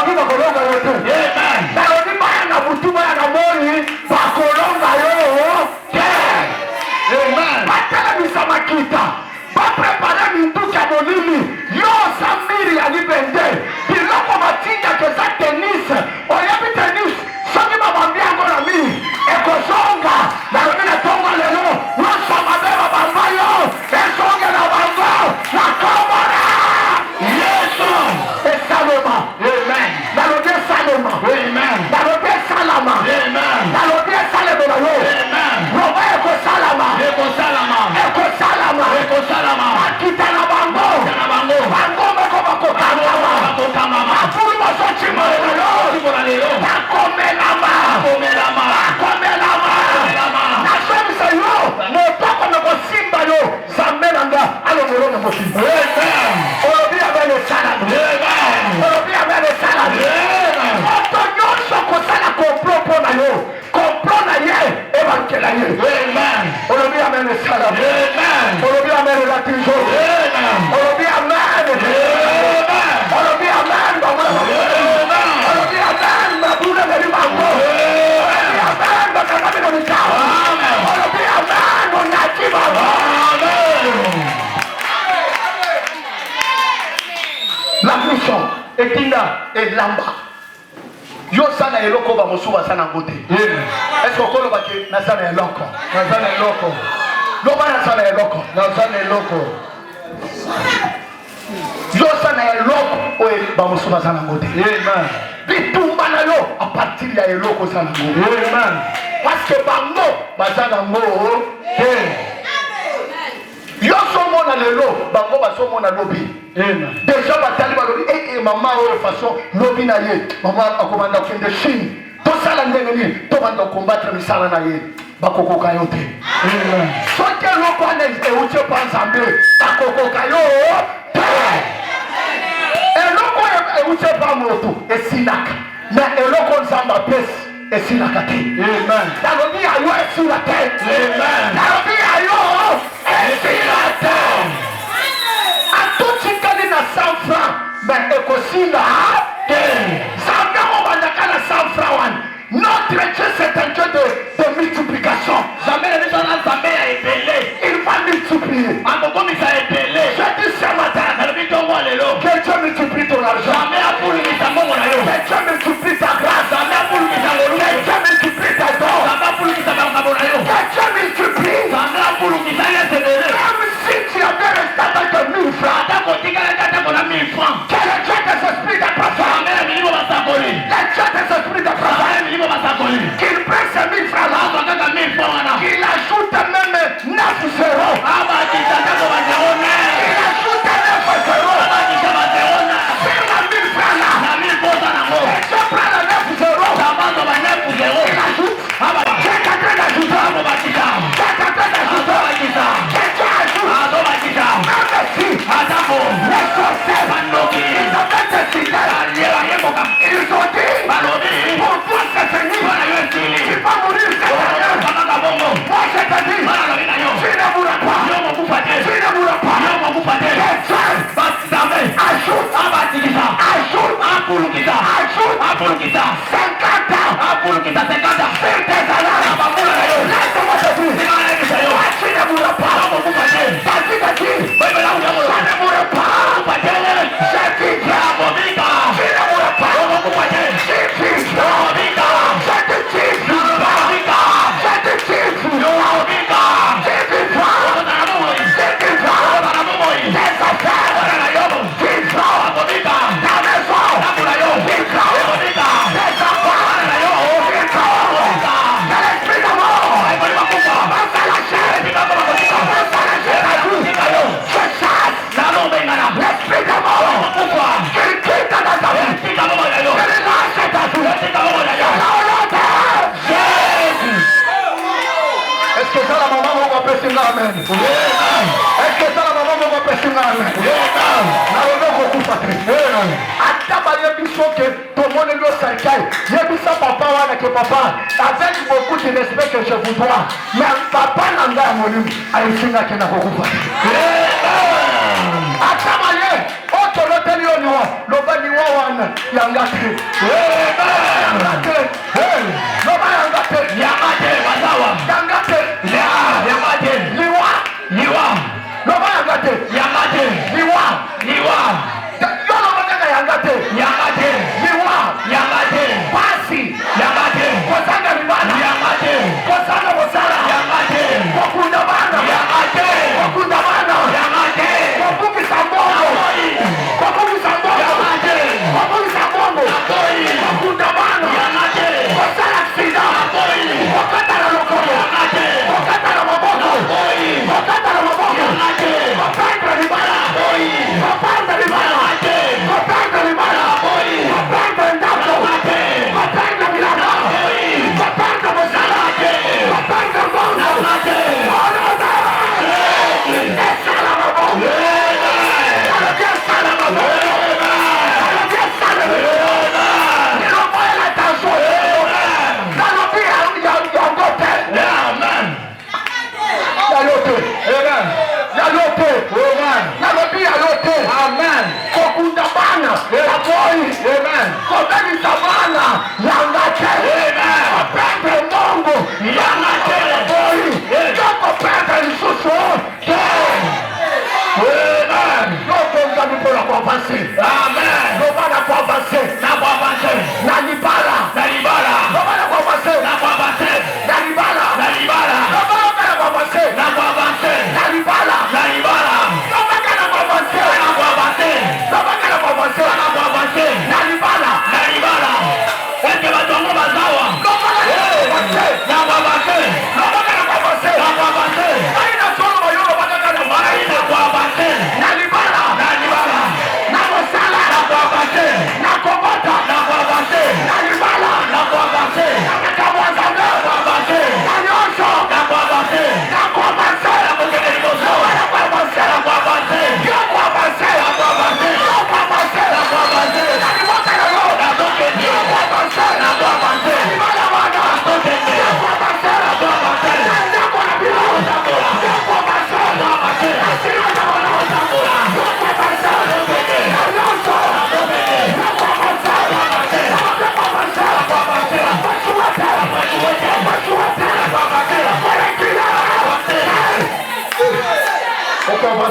marque la ye. Amen. Olobi amen esala. Amen. Olobi amen la tizo. Amen. Olobi amen. Amen. Olobi amen babula. Amen. Olobi amen babula beri mambo. Olobi amen bakaka bino mitawa. Amen. Olobi amen onachi baba. Amen. La mission etinda elamba. Yo sana eloko ba mosuba sana ngote. Est-ce que okolo bake na sana eloko? Na sana eloko. Lo ba na sana eloko. Na sana eloko. Yo sana eloko o ba mosuba sana ngote. Amen. Bitumba na yo a partir ya eloko sana ngote. Amen. Parce que bango bazana ngo. Yo somo na lelo bango ba somo na lobi. Amen. Déjà batali ba lobi maman o façon lobi na ye maman akomanda kende Chine to sala ndenge ni to banda combattre misala na ye bakoko kayo te. Amen. Soki loko na e uche pa nzambe bakoko kayo te. Eloko e uche pa moto esinaka na eloko nzamba pesi esinaka te. Amen. Dalobi ayo esinaka te. Amen. Dalobi ayo esinaka te. Atuchi kali na 100 francs mais écossina Zambia on va na 100 francs. Notre Dieu c'est un Dieu de multiplication. Jamais les gens n'ont jamais épelé. Il va multiplier. Comme il s'est épelé. Je dis ce matin que Dieu multiplie ton argent. Jamais à pour lui que Dieu multiplie ta grâce. Jamais à pour lui que Dieu multiplie ta don. Jamais à pour lui que Dieu multiplie. Jamais à pour lui que même si tu avais resté avec 1000 francs. Que le Dieu des esprits de prophète. Le Dieu des esprits de prophète. Qu'il prenne ces 1000 francs là. Qu'il ajoute même 9 zéros. Qu'il ajoute 9 zéros. Sur la 1000 francs là. Et je prends le 9 zéros. Il ajoute. J'ai quelqu'un d'ajouter. Les sorciers, ils ont fait décider. Ils ont dit, pour toi c'est fini. Tu vas mourir cette année. Moi je te dis, tu ne mourras pas. Tu ne mourras pas. Ajoute 50 ans. Fais tes alarmes. Laisse-moi te dire, tu ne mourras pas. Vas-y, tu ne mourras pas. J'ai dit, tu ne mourras pas. Est-ce que ça la maman va passer là, amen? Est-ce que ça la maman va passer là, amen? Tout le monde est cercueil. J'ai vu ça papa que papa avec beaucoup de respect que je vous dois. Mais papa n'a pas mon a eu signe qui n'a pas coupé. Atamaye, autre l'hôtel Yono, l'Obani Wawan, Yangate. Yangate, Yangate, Yangate, Yangate, Liwa, Liwa, Loba Yangate, Yangate, Liwa, Liwa, Yangate, Yangate, Liwa, Yangate, Pasi, Yangate, Kosanga Ribana, Yangate, Kosanga Bosara, Yangate, Kokundabana, Yangate, Kokundabana, Yangate, Kokuki Sambogo, Kokuki Sambogo, Yangate, Kokuki Sambogo, Kokundabana, Yangate, Kosala Sida, Kokundabana.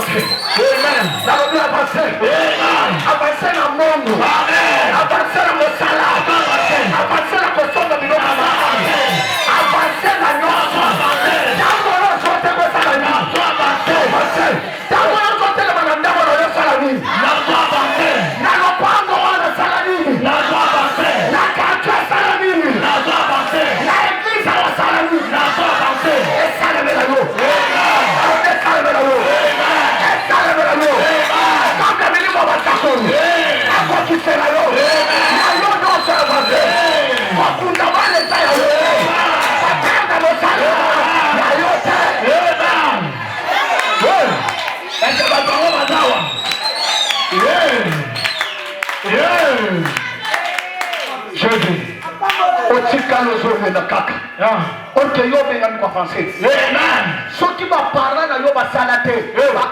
avancer. Nalobi avancer. Avancer na Mungu. Avancer na mosala. Avancer na kosonga biloko. Avancer na nyonso. Tango nyonso te kosala nyonso. Avancer. Tango nyonso te le manandamo na yosala nini. Na lopango wana sala nini. Na kachwa sala nini. Na eglise wa sala nini. Esala mela yo. Esala mela yo. Esala mela yo. Kaka milimo batakoni. Akokisela yo. Na yo nyonso avancer. Wakunda wale tayo yo. Watanga mosala. Na yo te. Ese batongo batawa. Jésus. Otikalo zone na kaka. Oke yo benga kwa français. Amen. Soki ba parla na yo basala te.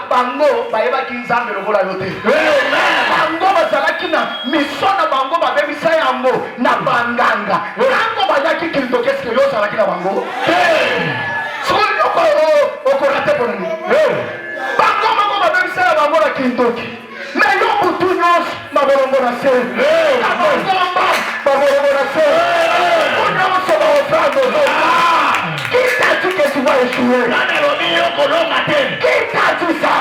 Bango bayeba ki nzambe lokola yo te. Amen. Bango basala ki na misona bango ba bebisa yango na banganga. Bango bayaki kinto keske yo sala ki na bango. Soki oko rate ponani. Bango ba bebisa bango na kinto ki. Mais yo butunos maborongo na se. Maborongo na se. Qui t'a dit que tu vas échouer? Qui t'a dit ça?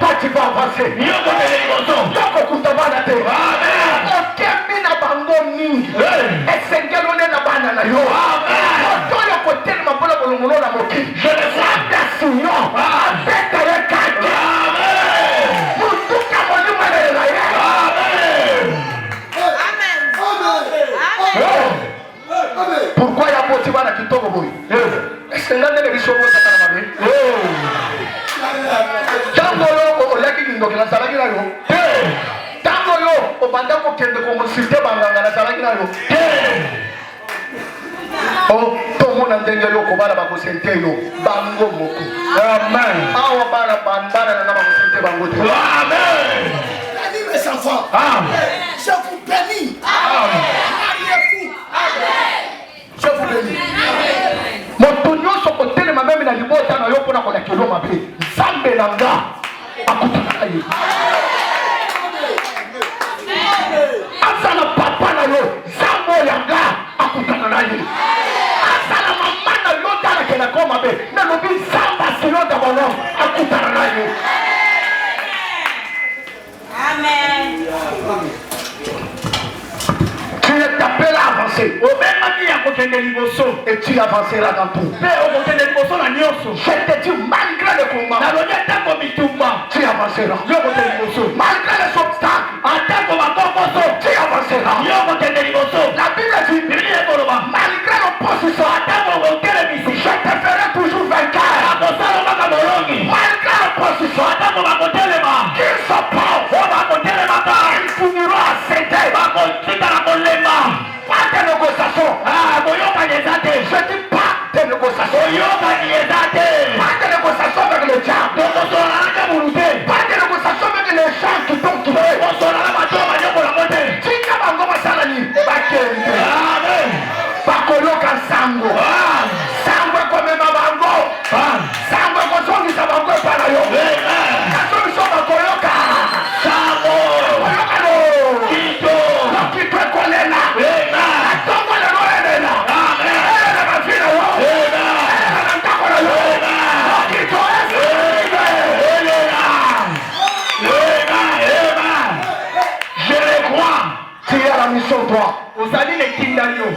Toi tu vas avancer. Pourquoi il y a un petit bana qui tombe au bout? Est-ce que l'année de l'histoire ça va bien? Tango yo o laki kindo kila sala kila yo. Tango yo o banda ko kende ko mo site banganga na sala kila yo. Oh, to mo na ndenge yo ko bala ba ko sente yo bango moko. Amen. Awa bala bandana na ba ko sente bango te. Amen. Allez mes enfants. Je vous bénis. Je vous bénis. Motonyo soko telema meme na libota na yo pona ko la kelo mabe. Zambe nanga akutana ye. Asala papa na yo zambo yanga akutana na ye. Asala mama na yo dala kena ko mabe. Na lobi zamba silo da bono akutana na ye. Amen. Tu es appelé à avancer. Et tu avanceras dans tout. Je te dis, malgré le combat, tu avanceras. Malgré les obstacles, tu avanceras. La Bible dit, malgré l'opposition, je te ferai toujours vainqueur. Malgré l'opposition, qu'ils s'opposent, ils finiront à céder. Pas de négociation. Je dis pas de négociation. Pas de négociation avec le diable. Pas de négociation avec les gens qui t'ont tué. Tika bango masalani. Bakende. Bakoloka sango. Sango komema bango. Sango kozongisa bango para yo. Kasongisa bakoloka. Sango.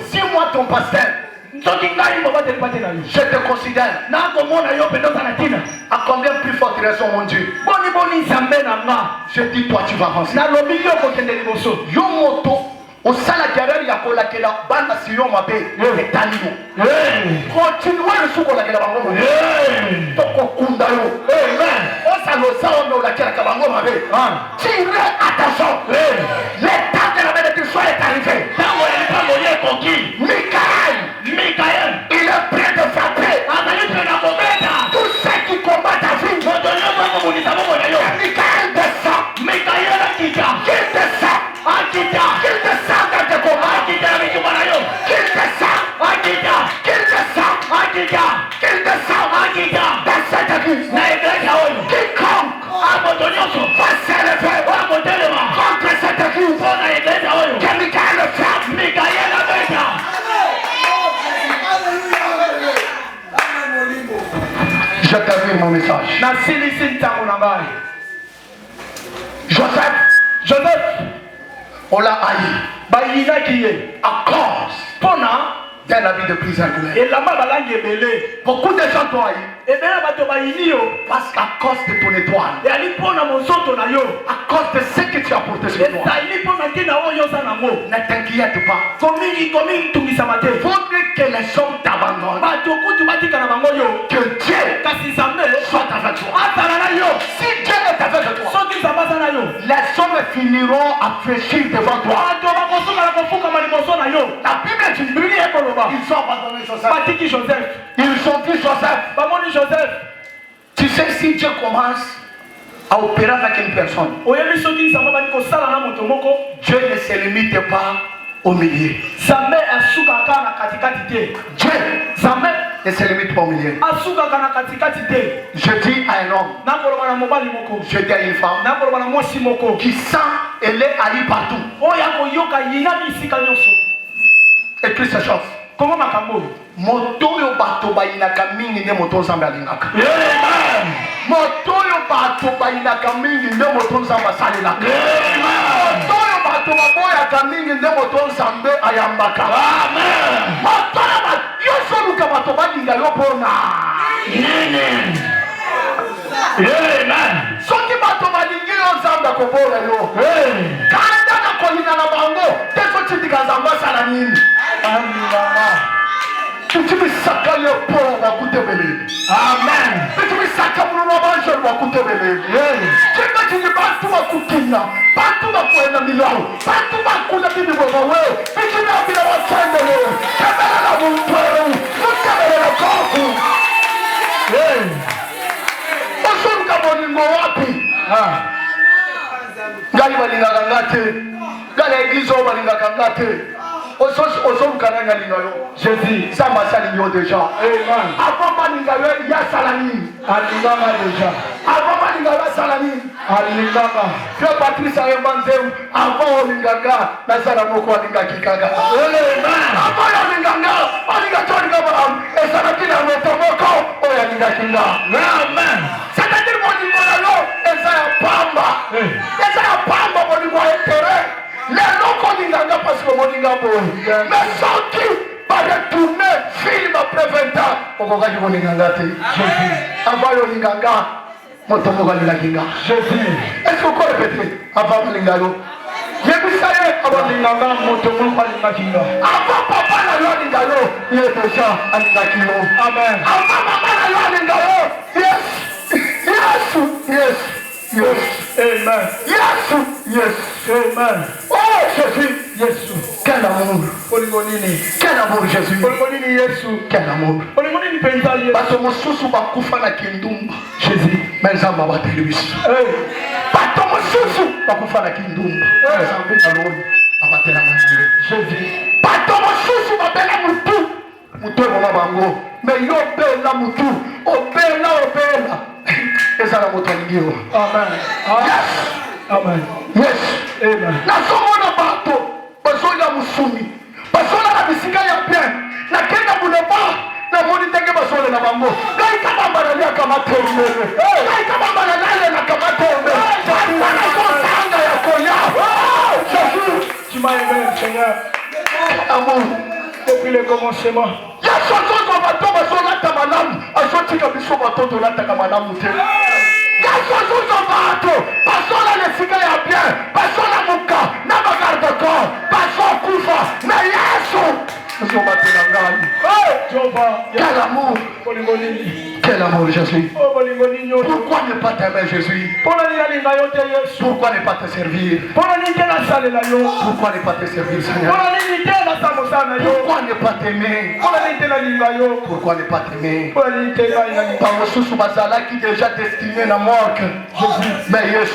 Si moi ton pasteur, je te considère à combien plus forte raison mon Dieu. Je dis toi tu vas avancer. Yo moto au salarié ya kola kela banda siyo mabe etanio. Continuez le souko la kela bango. Toko kunda yo. Amen. O salo sao la kela bango mabe. Tirez attention. L'état de la bénédiction est arrivé. Michael, il est prêt de frapper. Tous ceux qui combattent ta vie. Michael descend. Qu'il descend. Qu'il descend dans tes combats. Qu'il descend dans cette église. Qu'il Je termine mon message. Joseph, on l'a haï à cause d'un habit de prison. Beaucoup de gens t'ont haï parce qu'à cause de ton étoile, à cause de ce que tu as porté sur toi. Ne t'inquiète pas. Faudrait que les hommes t'abandonnent, que Dieu soit avec toi. Si Dieu est avec toi, les hommes finiront à fléchir devant toi. La Bible dit, ils ont abandonné Joseph. Ils ont dit Joseph. Tu sais, si Dieu commence à opérer avec une personne, Dieu ne se limite pas au milieu. Dieu ne se limite pas au milieu. Je dis à un homme, je dis à une femme qui sent elle est haïe partout. Écris ces choses. Moto yo bato bayinaka mingi nde moto nzambe alingaka. Moto yo bato bayinaka mingi nde moto nzambe asalelaka. Moto yo bato baboyaka mingi nde moto nzambe ayambaka. Moto yo soluka bato balinga yo pona. Soki bato balingi yo nzambe akobola yo. Kanda na kolinga na bango te sokitika nzambe asala nini. Tu me sacres le pauvre à côté de lui. Amen. Tu me sacres pour nous manger à côté de lui. Tu me dis pas tout à côté là. Pas tout à côté de lui. Pas tout à côté de lui. Mais tu m'as mis à la fin de lui. Caméra la boule. Vous caméra la corps. Aujourd'hui, comme on est wapi. Gali balinga kangate. Gali église balinga kangate. Jésus, ça m'a salué déjà. Avant Maningayo, il y a Salami. Alingama déjà. Avant Maningayo, Salami. Alingama. Frère Patrice Ayembanzem, avant Olinganga, la Salamoko Alinga Kikaga. Avant Olinganga, Alinga Tonigama, et Salakina Motomoko, Oyalinga Kinga. Amen. C'est-à-dire Moningolo, et ça y a Pamba. Et ça y a Pamba, Moningo intérêt. Les locaux n'inganga parce que mon ingabo. Mais sorti par retourner film après 20 ans. Pourquoi tu mon inganga te? Jésus. Avant le inganga, mon tomo va l'ingaga. Jésus. Est-ce qu'on peut répéter? Avant le ingalo. J'ai vu ça avant l'inganga, mon tomo va l'ingaga. Avant papa la loi l'ingalo, il est déjà à l'ingakilo. Amen. Avant papa la loi l'ingalo, yes. Yes. Yes. Yes. Amen. Yes. Yes. Amen. Oh Jésus. Yes. Quel amour. Quel amour Jésus. Quel amour. Parce que mon sous va couper la kindum. Jésus. Mais ça m'a battu lui. Parce que mon sous va couper la kindum. Ça m'a battu la main. Jésus. Parce que mon sous va battre la moutou. Moutou est mon bango. Mais il obéit la moutou. Obéit la. Et ça la moutou est l'ingiro. Amen. Yes. Amen. Yes. Amen. Na somo na bato. Basola musumi. Basola na bisika ya bien. Na kenda buleba. Na moni tenge basola na bango. Gai kama banalia kama tembe. Gai kama banalia na kama tembe. Bana kosanga ya koya. Jésus, tu m'as aimé, Seigneur. Amour. Depuis le commencement. Ya soso so bato basola ta malamu. Asotika biso bato to lata kama malamu te. Ya soso so bato. Basola le sika ya bien. Basola muka. Na bagarde corps. Basola kufa. Na Yesu. Quel amour. Quel amour Jésus. Pourquoi ne pas t'aimer Jésus? Pourquoi ne pas te servir? Pourquoi ne pas te servir Seigneur? Pourquoi ne pas t'aimer? Pourquoi ne pas t'aimer? Par le sous bazala qui déjà destiné la mort. Mais yes.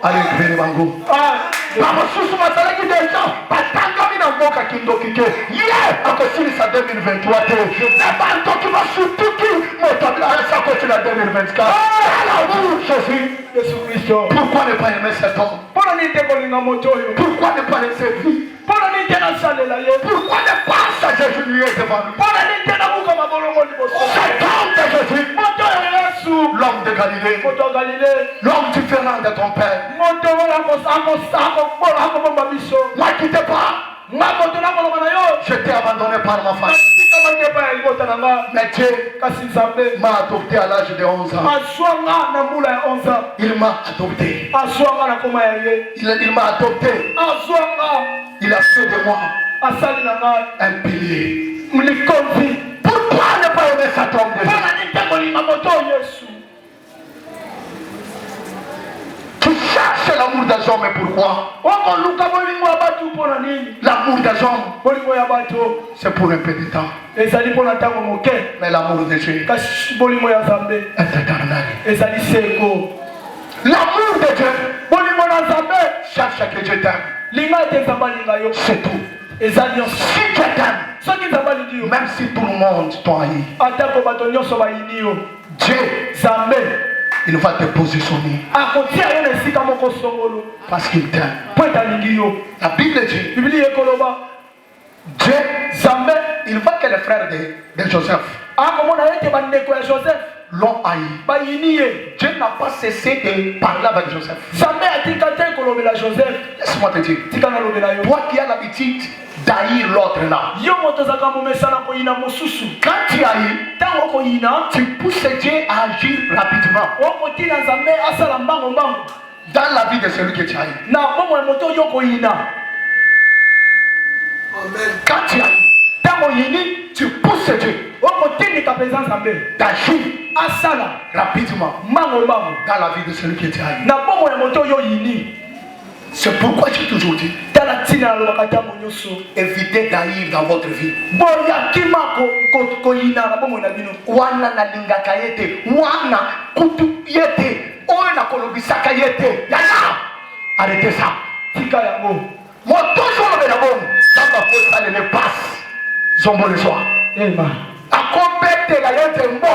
Allez, venez Bango. Par le sous bazala qui déjà patangami na mboka kindokike. Yeah, akosili sa 2023 te. Na banto qui va surtout qui motabla sa continue à 2024. Jésus, Jésus Christ. Pourquoi ne pas aimer cet homme? Pourquoi ne pas le servir? Pourquoi ne pas s'agenouiller devant lui? Cet homme de Jésus. Galilée, l'homme différent de ton père. Moi qui t'ai pas, je t'ai abandonné par ma femme. Mais Dieu m'a adopté à l'âge de 11 ans. Il m'a adopté. Il m'a adopté. Il a fait de moi un pilier. Pourquoi ne pas aimer cet homme de Dieu? Tu cherches l'amour des hommes, mais pourquoi? L'amour des hommes, c'est pour un peu de temps. Mais l'amour de Dieu est éternel. L'amour de Dieu cherche que Dieu t'aime. C'est tout. Si Dieu t'aime, même si tout le monde t'haït, Dieu, il va te positionner parce qu'il t'aime. La Bible dit, Dieu, il voit que les frères de Joseph l'ont haï. Dieu n'a pas cessé de parler avec Joseph. Laisse-moi te dire, toi qui as l'habitude d'haïr l'autre là, quand tu haïs, tu pousses Dieu à agir rapidement dans la vie de celui que tu haïs. Quand tu haïs, tu pousses Dieu d'agir rapidement dans la vie de celui qui te haït. C'est pourquoi j'ai toujours dit, évitez d'haïr dans votre vie. Wana na lingaka yete, wana kutu yete, ona kolobisaka yete. Yaya, arrêtez ça. Tika yango. Moi toujours le bon. Ça va faire ça les passes. Zombo le soir. Amen. Akopete la yete mbo.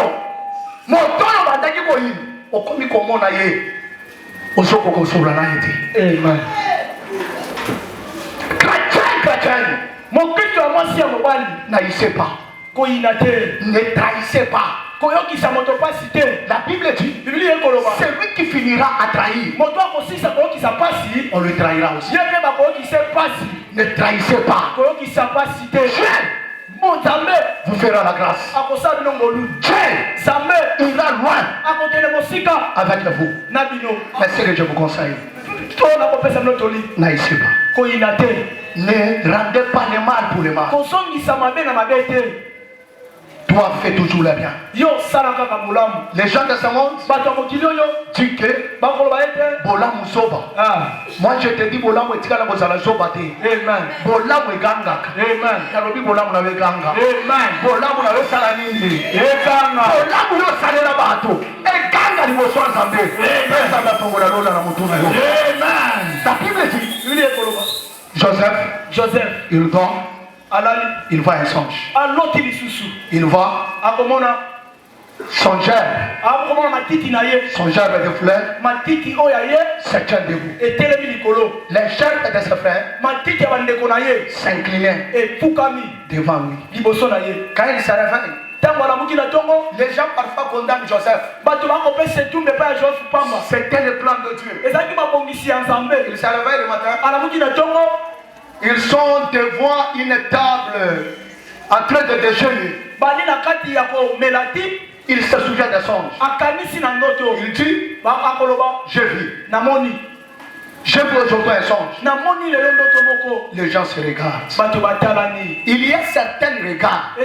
Motoyo bandaki boyi. Okomi komona ye. Osoko kosura na yete. Amen. Chrétien. Mon Christ a moi si amobali. N'haïssez pas. Ne trahissez pas. La Bible dit, c'est lui qui finira à trahir. On le trahira aussi. Ne trahissez pas. Dieu vous fera la grâce. Dieu ira loin avec vous. Mais c'est que je vous conseille. N'haïssez pas. Ne rendez pas le mal pour le mal. Toi fais toujours le bien. Les gens de ce monde disent que Bolam Soba. Moi je te dis Bolam est tiré dans la Soba. Bolam est ganga. Amen. Bolam est ganga. Bolam est salanindi. Bolam est salé bateau. Et ganga ni moso ensemble. Ça va pour la lola na mutuna. Amen. La Bible dit Joseph il dort. Il voit un songe. Il voit son gerbe. Son gerbe de fleurs se tient debout. Les gerbes de ses frères s'inclinaient devant lui. Quand il se réveille, les gens parfois condamnent Joseph. C'était le plan de Dieu. Il se réveille le matin. Ils sont devant une table en train de déjeuner. Il se souvient des songes. Il dit, je vis. J'ai vu aujourd'hui un songe. Les gens se regardent. Il y a certains regards.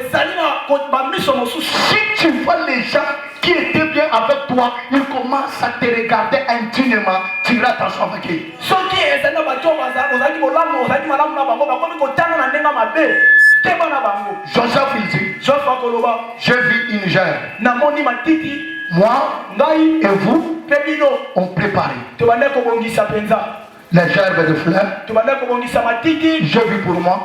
Si tu vois les gens qui étaient bien avec toi, ils commencent à te regarder intimement, tu iras t'asseoir avec eux. Joseph il dit, je vis une gerbe. Moi et vous, on prépare les gerbes de fleurs. Je vis pour moi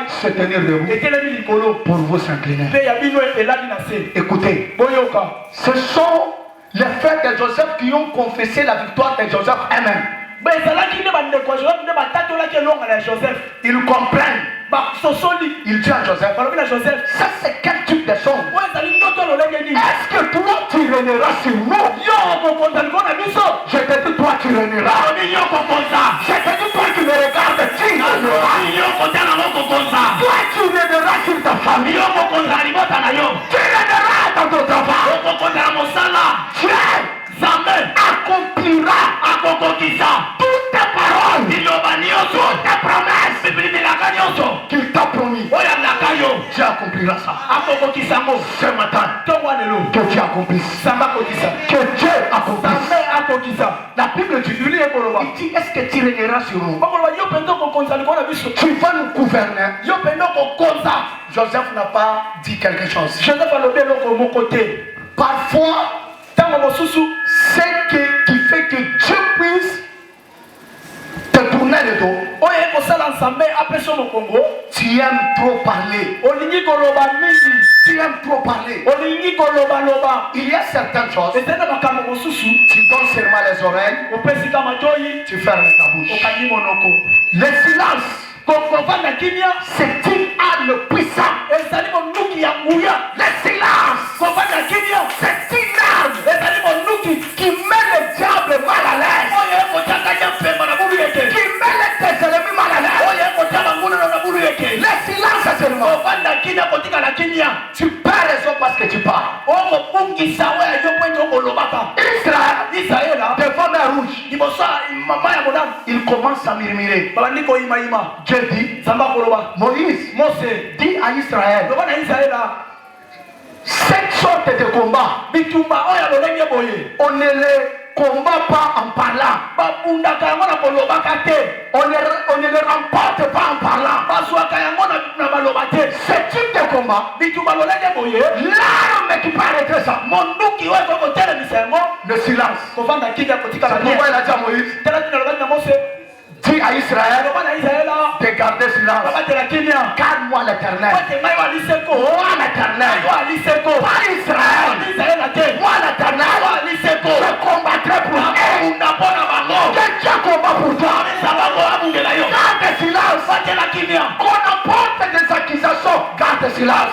se tenir debout pour vous s'incliner. Écoutez, ce sont les frères de Joseph qui ont confessé la victoire de Joseph eux-mêmes. Ils comprennent. Il dit à Joseph, ça c'est quel type de songe? Est-ce que toi tu regardes régneras sur nous. Je te dis, toi tu régneras. Je te dis, toi qui me regardes, tu régneras. Toi tu régneras sur ta famille. Tu régneras dans ton travail. Dieu accomplira toutes tes paroles, toutes tes promesses qu'il t'a promis. Dieu accomplira ça. Ce matin, que Dieu accomplisse. Que Dieu accomplisse. La Bible dit, il dit, est-ce que tu régneras sur nous? Tu vas nous gouverner. Joseph n'a pas dit quelque chose. Parfois, c'est qui fait que Dieu puisse te tourner le dos. Tu aimes trop parler. Tu aimes trop parler. Il y a certaines choses. Tu donnes seulement les oreilles. Tu fermes ta bouche. Le silence, c'est une arme puissante. Le silence, c'est une arme qui met le diable mal à l'aise. Qui met tes ennemis mal à l'aise. Le silence seulement. Tu perds raison parce que tu parles. Israël, devant la rouge, il commence à murmurer. Dieu dit, Moïse, dit à Israël, cette sorte de combat, on ne les combat pas en parlant. On ne les remporte pas en parlant. Ce type de combat, l'arme qui peut arrêter ça, le silence. C'est pourquoi il a dit à Moïse, dis à Israël de garder silence. Calme-moi l'Éternel. Moi l'Éternel. Pas Israël. Moi l'Éternel. Je combattrai pour toi. Que Dieu combat pour toi. Garde silence. Qu'on apporte des accusations. Garde silence.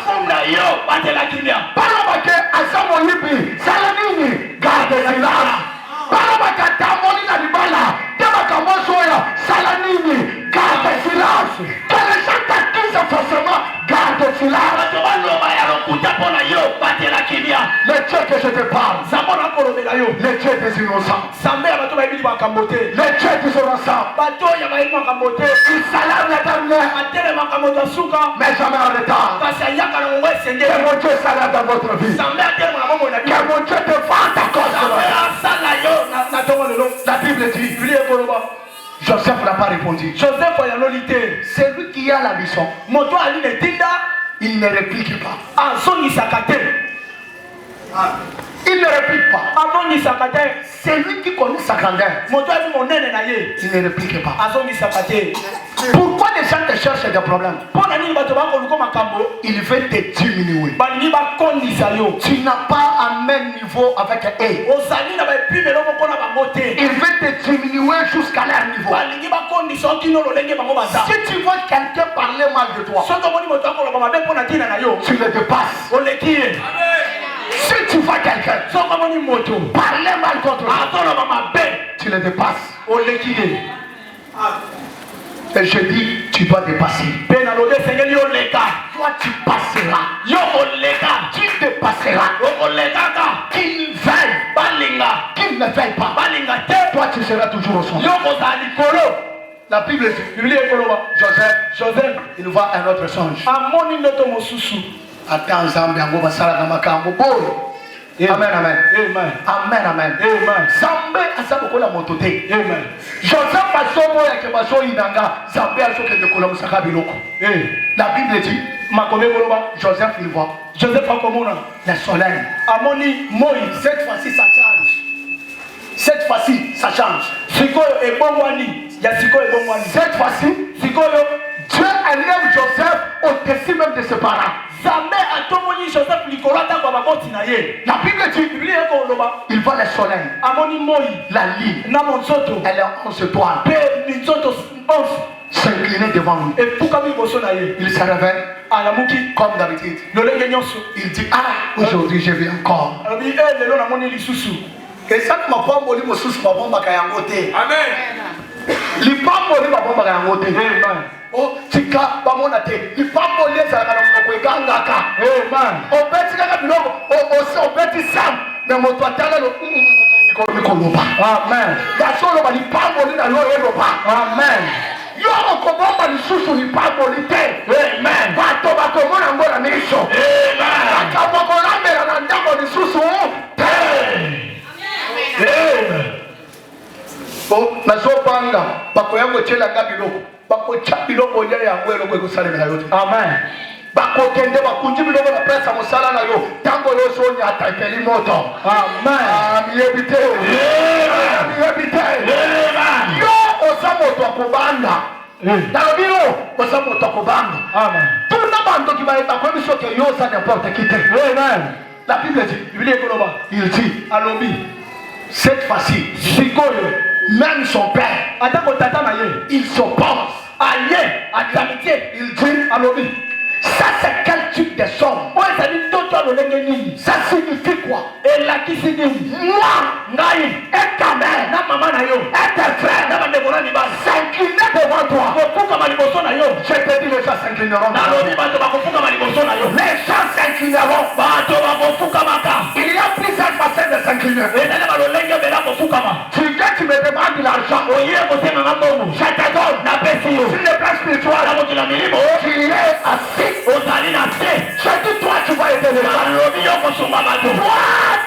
Parle-moi à Samoïbi. Salamini. Garde silence. Parle-moi à Tamoni Nalibala. Salamini, garde silence. Que les gens t'accusent forcément, garde silence. Le Dieu que je te parle, le Dieu des innocents, le Dieu des innocents, il s'élève l'éternel, mais jamais en retard. Que mon Dieu s'élève dans votre vie. Que mon Dieu te vende à cause de la Bible dit, Joseph n'a pas répondu. C'est lui qui a la mission. Il ne réplique pas. Il ne réplique pas. C'est lui qui connaît sa grandeur. Il ne réplique pas. Pourquoi les gens te cherchent des problèmes? Il veut te diminuer. Tu n'as pas un même niveau avec eux. Il veut te diminuer jusqu'à leur niveau. Si tu vois quelqu'un parler mal de toi, tu le dépasses. Si tu vois quelqu'un parler mal contre toi, tu le dépasses. Et je dis, tu dois dépasser. Toi, tu passeras. Tu dépasseras. Qu'il veuille, qu'il ne veuille pas. Toi, tu seras toujours au centre. La Bible dit, Joseph, il voit un autre songe. Attends, Zambiango, Basara, Makambo, Amen, amen. Amen, amen. Zambé a sa bokola motote. Amen. Joseph a somo ya kebaso inanga. Zambé a soke de kola musaka biloko. La Bible dit, Joseph il voit. Joseph a komona le soleil. Amoni Moïse. Cette fois-ci ça change. Cette fois-ci ça change. Sikoyo ebongwani. Ya sikoyo ebongwani. Cette fois-ci, sikoyo Dieu élève Joseph au-dessus même de ses parents. La Bible dit, il voit le soleil, la lune, elle est 11 étoiles. s'incliner devant lui. Il se réveille comme d'habitude. Il dit, ah, aujourd'hui je vais encore. Et ça ne m'a pas molli mon sous ma bombe à Kayangote. Amen. Il pas molli ma bombe à Kayangote. Oh, tika, pas mon athée. Il pas molli ça à la Kangaka. Amen. On peut tirer le biloko, on peut tirer ça. Mais mon toit est là, amen. La solo va lui pas molli dans l'eau. Amen. Yo okobomba lisusu lipambolite. Amen. Bato bakomona ngona miso. Amen. Akabokolambela na ndako lisusu. Amen. Oh, nazopanga bako yango chela ngabilo. Bako chapilo bonya yango eloko ekusalela na yote. Amen. Bako kende bakunji biloko na pesa musala na yo. Tango yo sonya atakeli moto. Amen. Amiyebite. Amiyebite. Amen. Yo osamo to kubanda. Dalobiro osamo to kubanda. Amen. Tout le monde qui va être comme ça que yo ça n'importe qui te. Amen. La Bible dit, il dit, Alobi, cette fois-ci, même son père, il s'oppose. Il dit, Alobi, ça c'est quel type de somme? Ça signifie quoi? Moi, et ta mère, et tes frères, s'incliner devant toi. Je te dis, les gens s'inclineront. Les gens s'inclineront. Il y a plusieurs façons de s'incliner. Tu viens, tu me demandes de l'argent. Je te donne. Sur le plan spirituel, tu es assis. Je dis, toi, tu vas aider les gens. Toi,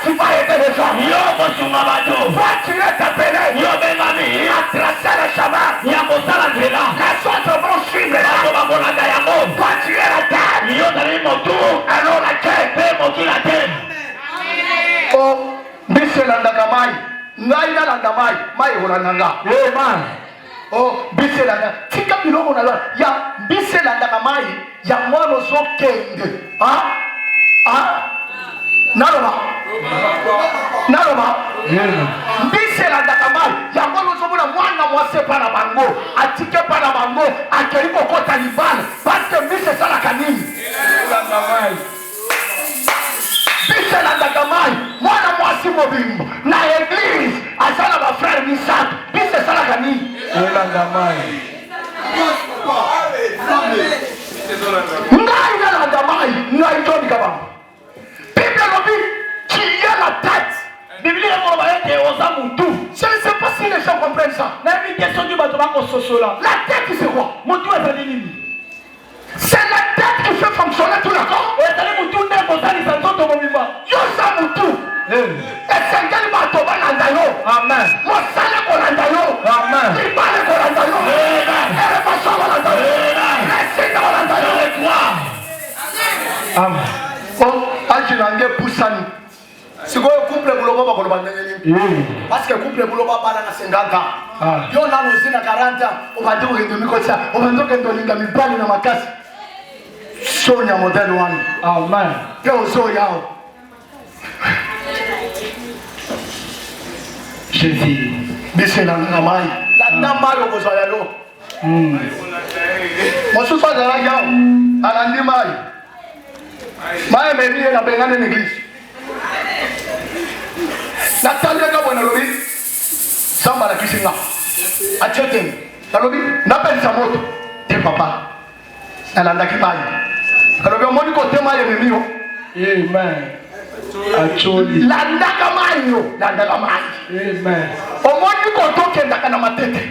tu vas aider les gens. Toi, tu es appelé à tracer le chemin. Les autres vont suivre. Toi, tu es la tête. Alors la tête. Oh, biselanda mai. Naina landa mai holananga. Amen. Oh, biselanda. Tika biloko na la. Ya biselanda mai. Ya mwana zo kende. Naloma. Biselanda kamai. Ya mwana zo mwana mwana mwase para bango. Atike para bango. Akeliko kota libana. Parce bise sala kanini. Biselanda mai. Biselanda kamai. Mwana mwasi mobimbo. Na église. Asala ma frère Misak. Bise sala kanini. Biselanda mai. Ngai mai. Ngai joni kaba. Bible lobi. Tu es la tête. Je ne sais pas si les gens comprennent ça. La tête c'est quoi? C'est la tête qui fait fonctionner tout le corps. Yo sa mutu. Et c'est quel bateau balandayo. Amen. Mosala kolandayo. Amen. Ibale kolandayo. Amen. Et le passion kolandayo. Laissez kolandayo. Amen. Oh, ajilange pusani. Si vous couple boulot pas pour le parce que couple boulot pas dans 50 ans. Yo na aussi na 40 ans, on va dire que demi comme ça, on va dire que ndoni ngami bali na makasi. Sonia modèle one. Amen. Que ozo yao. Jésus. Bisela na mai. La namba yo bozo ya lo. Mo so fa la yao. Ala ndi mai. Mai me ni na bengane l'église. Natanga ka bona lobi samba la kisinga achete lobi napelisa moto te papa alanda kibai lobi moni ko tema ye mimio amen acholi landa kama amen omoni ko tokenda kana matete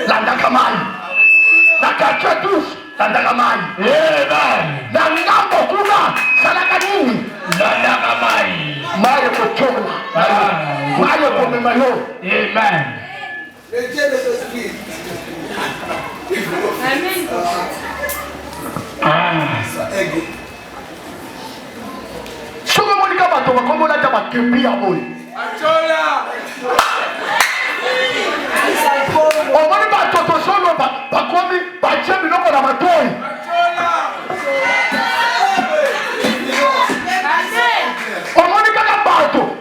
landa kama nakachetus landa kama amen nangamo kuna salaka nini landa kama Mario Kochola. Mario Komemayo. Amen. Souvent Monica Batova, comme on a dit à Kempi à Boy. On va dire à Toto Solo, Bakomi, Bachem, non, on a Matoy.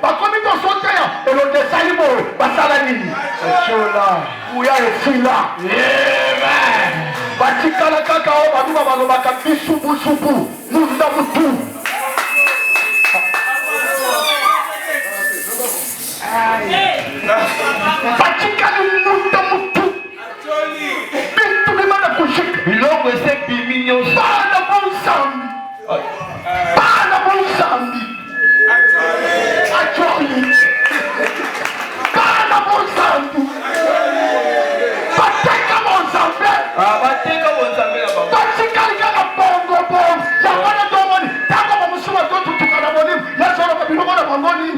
Bakomi to sote ya elo de salibo basala nini chola nguya esila. Amen. Batikala kaka o baduba balobaka bisubu munda mutu. Batikala munda mutu. Bitu bimana kushika. Biloko ese biminyo. Bana bonsambi. Bana bonsambi. Acholi. Bana bonsambi. Bateka bonsambi. Bateka bonsambi la baba. Batikala kaka bongo. Yakwana domoni. Tako bamusuma dotu tukana boni. Yasoro kabilo bona bangoni.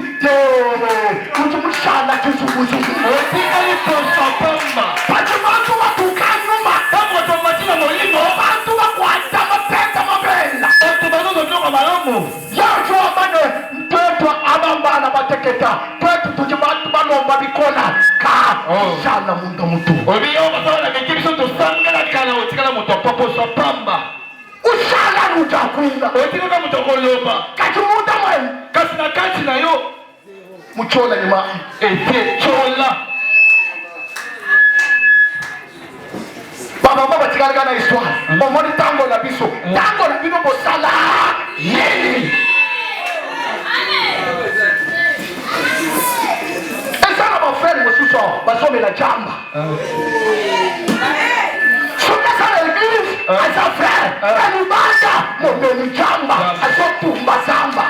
Kutumushala kisubuzu. Otikali posapamba. Pachimantu watukanuma. Kama tomatina molimo. Bantu wakwata mapenda mabela. Otubazo toka malamu. Yacho abane mtoto abambana bateketa. Kwetu tujibantu banomba bikola. Ka. Shala mundo mutu. Obiyo basala kekibiso tosangala kana otikala motopo posapamba. Ushala utakwinda. Otikala motokoloba. Kachumuda mwe. Kasina kati na yo. Muchola ni mami. Ete chola. Baba tikala na histoire. Omoni tango na biso. Tango na bino bosala. Yeni. Esana mon frère mosusu basome la jamba. Soka sana l'église, asa frère, alibanda, mon jamba, asotumba samba.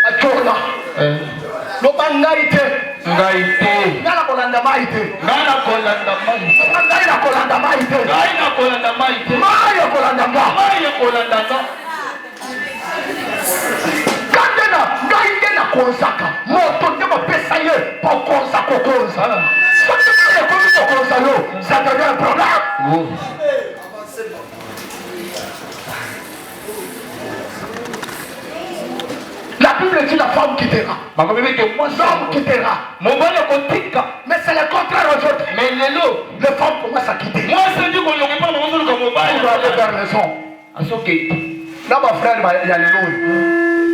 Achola. Loba ngaite. Ngaite. Ngala kolanda maite. Ngala kolanda maite. Ngala kolanda maite. Ngala kolanda maite. Maya kolanda nga. Maya kolanda nga. Kandena ngaite na konzaka. Moto ndemo pesa ye pokonza kokonza. Sote maya kokonza kokonza yo. Ça devient un problème. La Bible dit la femme quittera. L'homme quittera. Mais c'est le contraire aujourd'hui. Mais les femmes commencent à quitter. Moi, c'est dit qu'on n'aurait pas besoin de On doit aller vers raison. Là, ma frère, il y a le lot.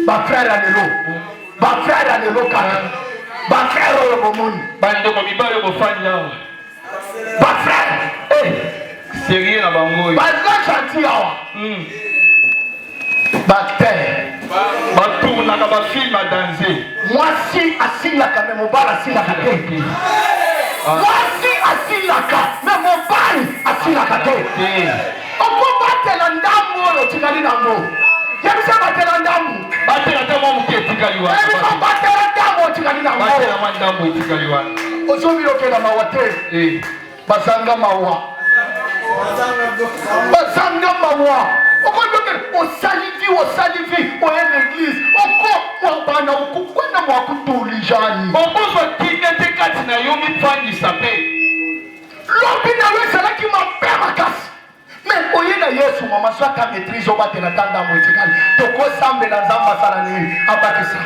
Ma frère, il y a le lot. Ma frère, il y a le lot. Ma frère, il y a le monde. Ma frère. Sérieux na bango. Ma frère, gentil. Ma terre. Batourna ka ba film à danser. Moi si asila ka mais mon bal asila ka te. Moi si asila ka mais mon bal asila ka te. Oko batela ndambo lo tikali nambo. Yebisa batela ndambo. Batela ndambo muketikali wa. Yebisa batela ndambo tikali nambo. Batela ndambo tikali wa. Ozomi lokela mawate. Basanga mawa. Basanga mawa. Osalivi, au l'église, encore bana ukukwana mwakutulijani. Okozo tingete kati na yomi fangi sape. Lobi na we salaki mapema kasi. Mais oyena Yesu mama swata maîtrise obatela tanda mwetikali. Toko sambe na nzamba sala nini abatisa.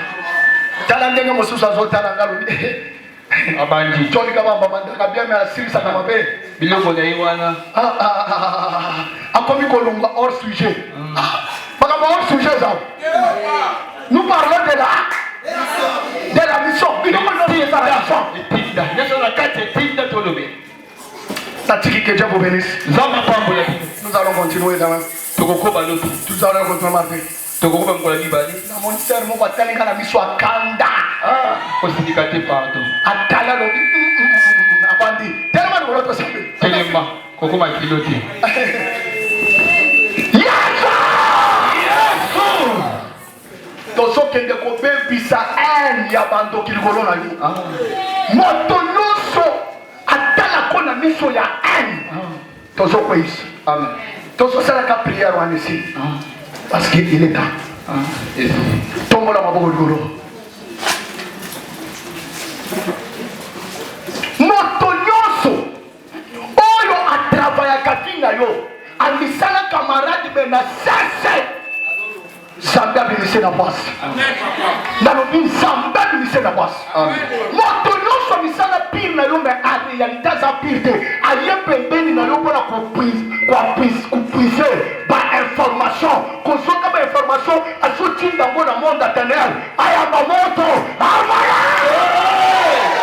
Tala ndenge mosusu azotala ngalo. Abanji. Joli kama babanda kabia me asirisa na mabe. Biloko na yiwana. Akomi kolunga hors sujet. Madame hors sujet ça. Nous parlons de la mission. Nous parlons de la mission. Tinda. Yeso na kati tinda tolobe. Tatiki que Dieu vous bénisse. Zama pambola. Nous allons continuer demain. Tokokoba lotu. Nous allons continuer mardi. Tokokoba mkola libali. Na mon sœur mo batalinga na mission akanda. Osindikate pardon. Atala lobi. Abandi. Tellement de l'autre samedi. Telema. Kokoma kiloti. Tozo kende ko bebisa ya bando kilikolo na yo. Moto nyonso atala kona miso ya tozo ko ici. Amen. Tozo sala ka prière wana ici. Parce que il est temps. Tombo la maboko likolo. Moto nyonso oyo atravailla katina yo. Amisala camarade bena sase. Samba bimise na basi. Nalobi samba bimise na basi. Moto nyonso misala pire na yo me a réalité za pire te. Aye pembeni na yo pona kupuiser ba information. Kosoka ba information asotinda ngo na monde éternel. Aya ba moto. Amaya!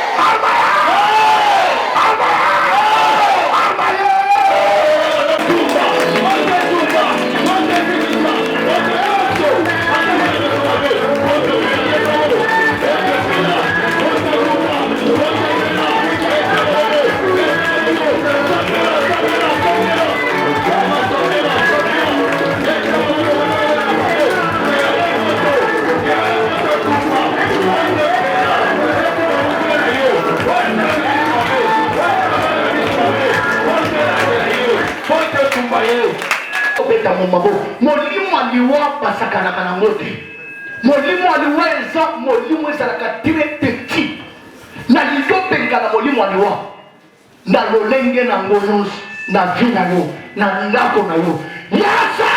kobeta momabo molimo aliwa basakanaka nango te molimo aliwa eza molimo ezalaka très petit na lilobenga na molimo aliwa na lolenge nango nyonso na vi na yo na ndako na yo yasa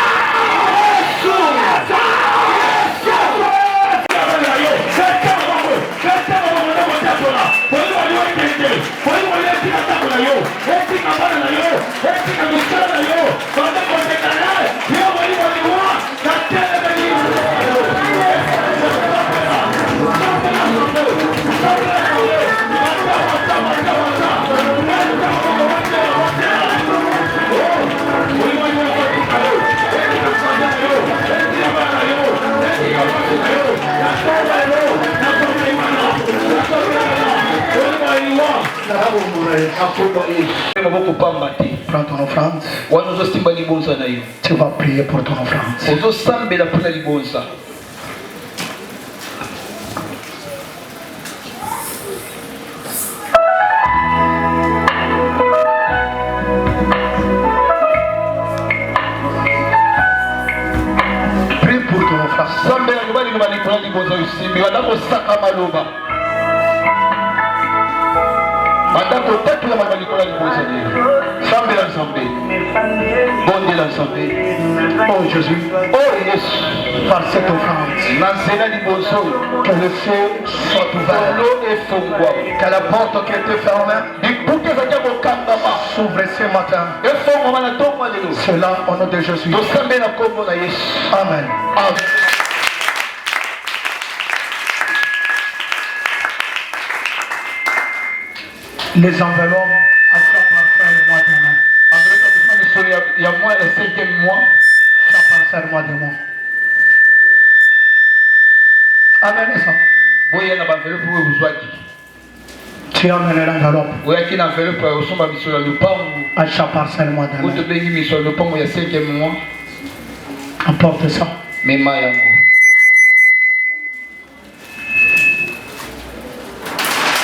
Prends ton offrande. Tu vas prier pour ton offrande. Prie pour ton offrande. Oh Jésus, oh Jésus, par cette offrande, que le feu soit ouvert, que la porte qui était fermée s'ouvre ce matin. Cela au nom de Jésus. Amen. Amen. Les enveloppes à ça parfait le mois demain. Il y a moi le 5e mois. Ça parfait le mois demain. Amen ça. Tu amènes l'enveloppe. À chaque parcelle le mois demain. Apporte ça.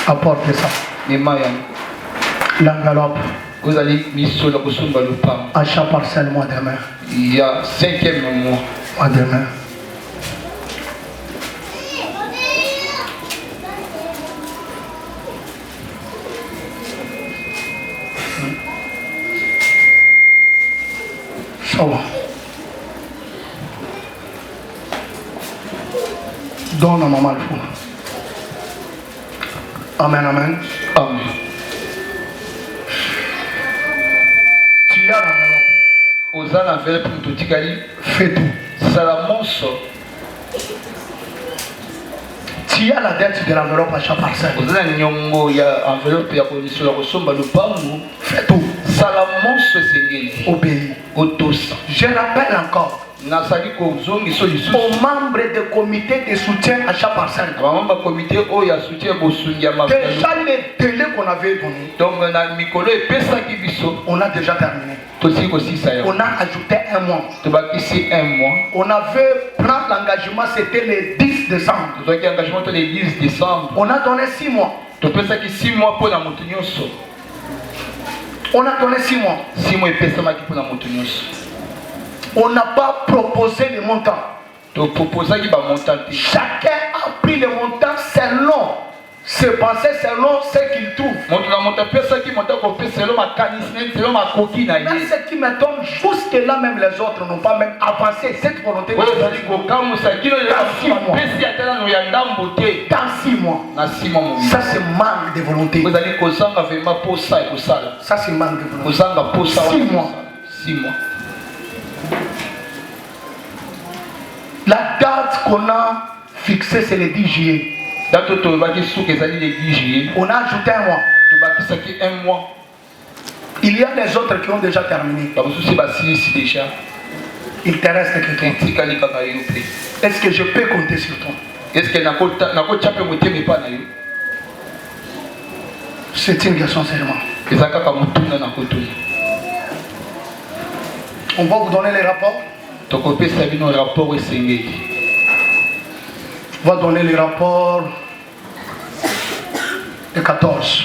Apporte ça. L'enveloppe. Vous allez à chaque parcelle mois demain. Il y a 5e mois. Mois demain. Ça va. Donne à maman le fou. Amen, amen. Amen. Tu as l'enveloppe. Aux enveloppes pour tout fais tout. Salamonso. Tu as la dette de l'enveloppe à chaque parcelle. Aux enveloppes, il y a enveloppe, il y a condition de ressembler le pamu. Fais tout. Salamonso, c'est obéis. Autos. Je rappelle encore. Aux membres du comité de soutien à chaque parcelle. Déjà les délais qu'on avait donnés, on a déjà terminé. On a ajouté un mois. On avait pris l'engagement, c'était le 10 décembre. On a donné 6 mois. On a donné 6 mois. On n'a pas proposé le montant. Chacun a pris le montant selon ses pensées, selon ce qu'il trouve. Mais ce qui m'étonne, jusque là même les autres n'ont pas même avancé cette volonté. Dans 6 mois. Ça c'est manque de volonté. Ça c'est manque de volonté. 6 mois. 6 mois. La date qu'on a fixée, c'est le 10 juillet. On a ajouté un mois. Il y a les autres qui ont déjà terminé. Il te reste quelqu'un. Est-ce que je peux compter sur toi? C'est une question seulement. On va vous donner les rapports. On va donner les rapports de 14.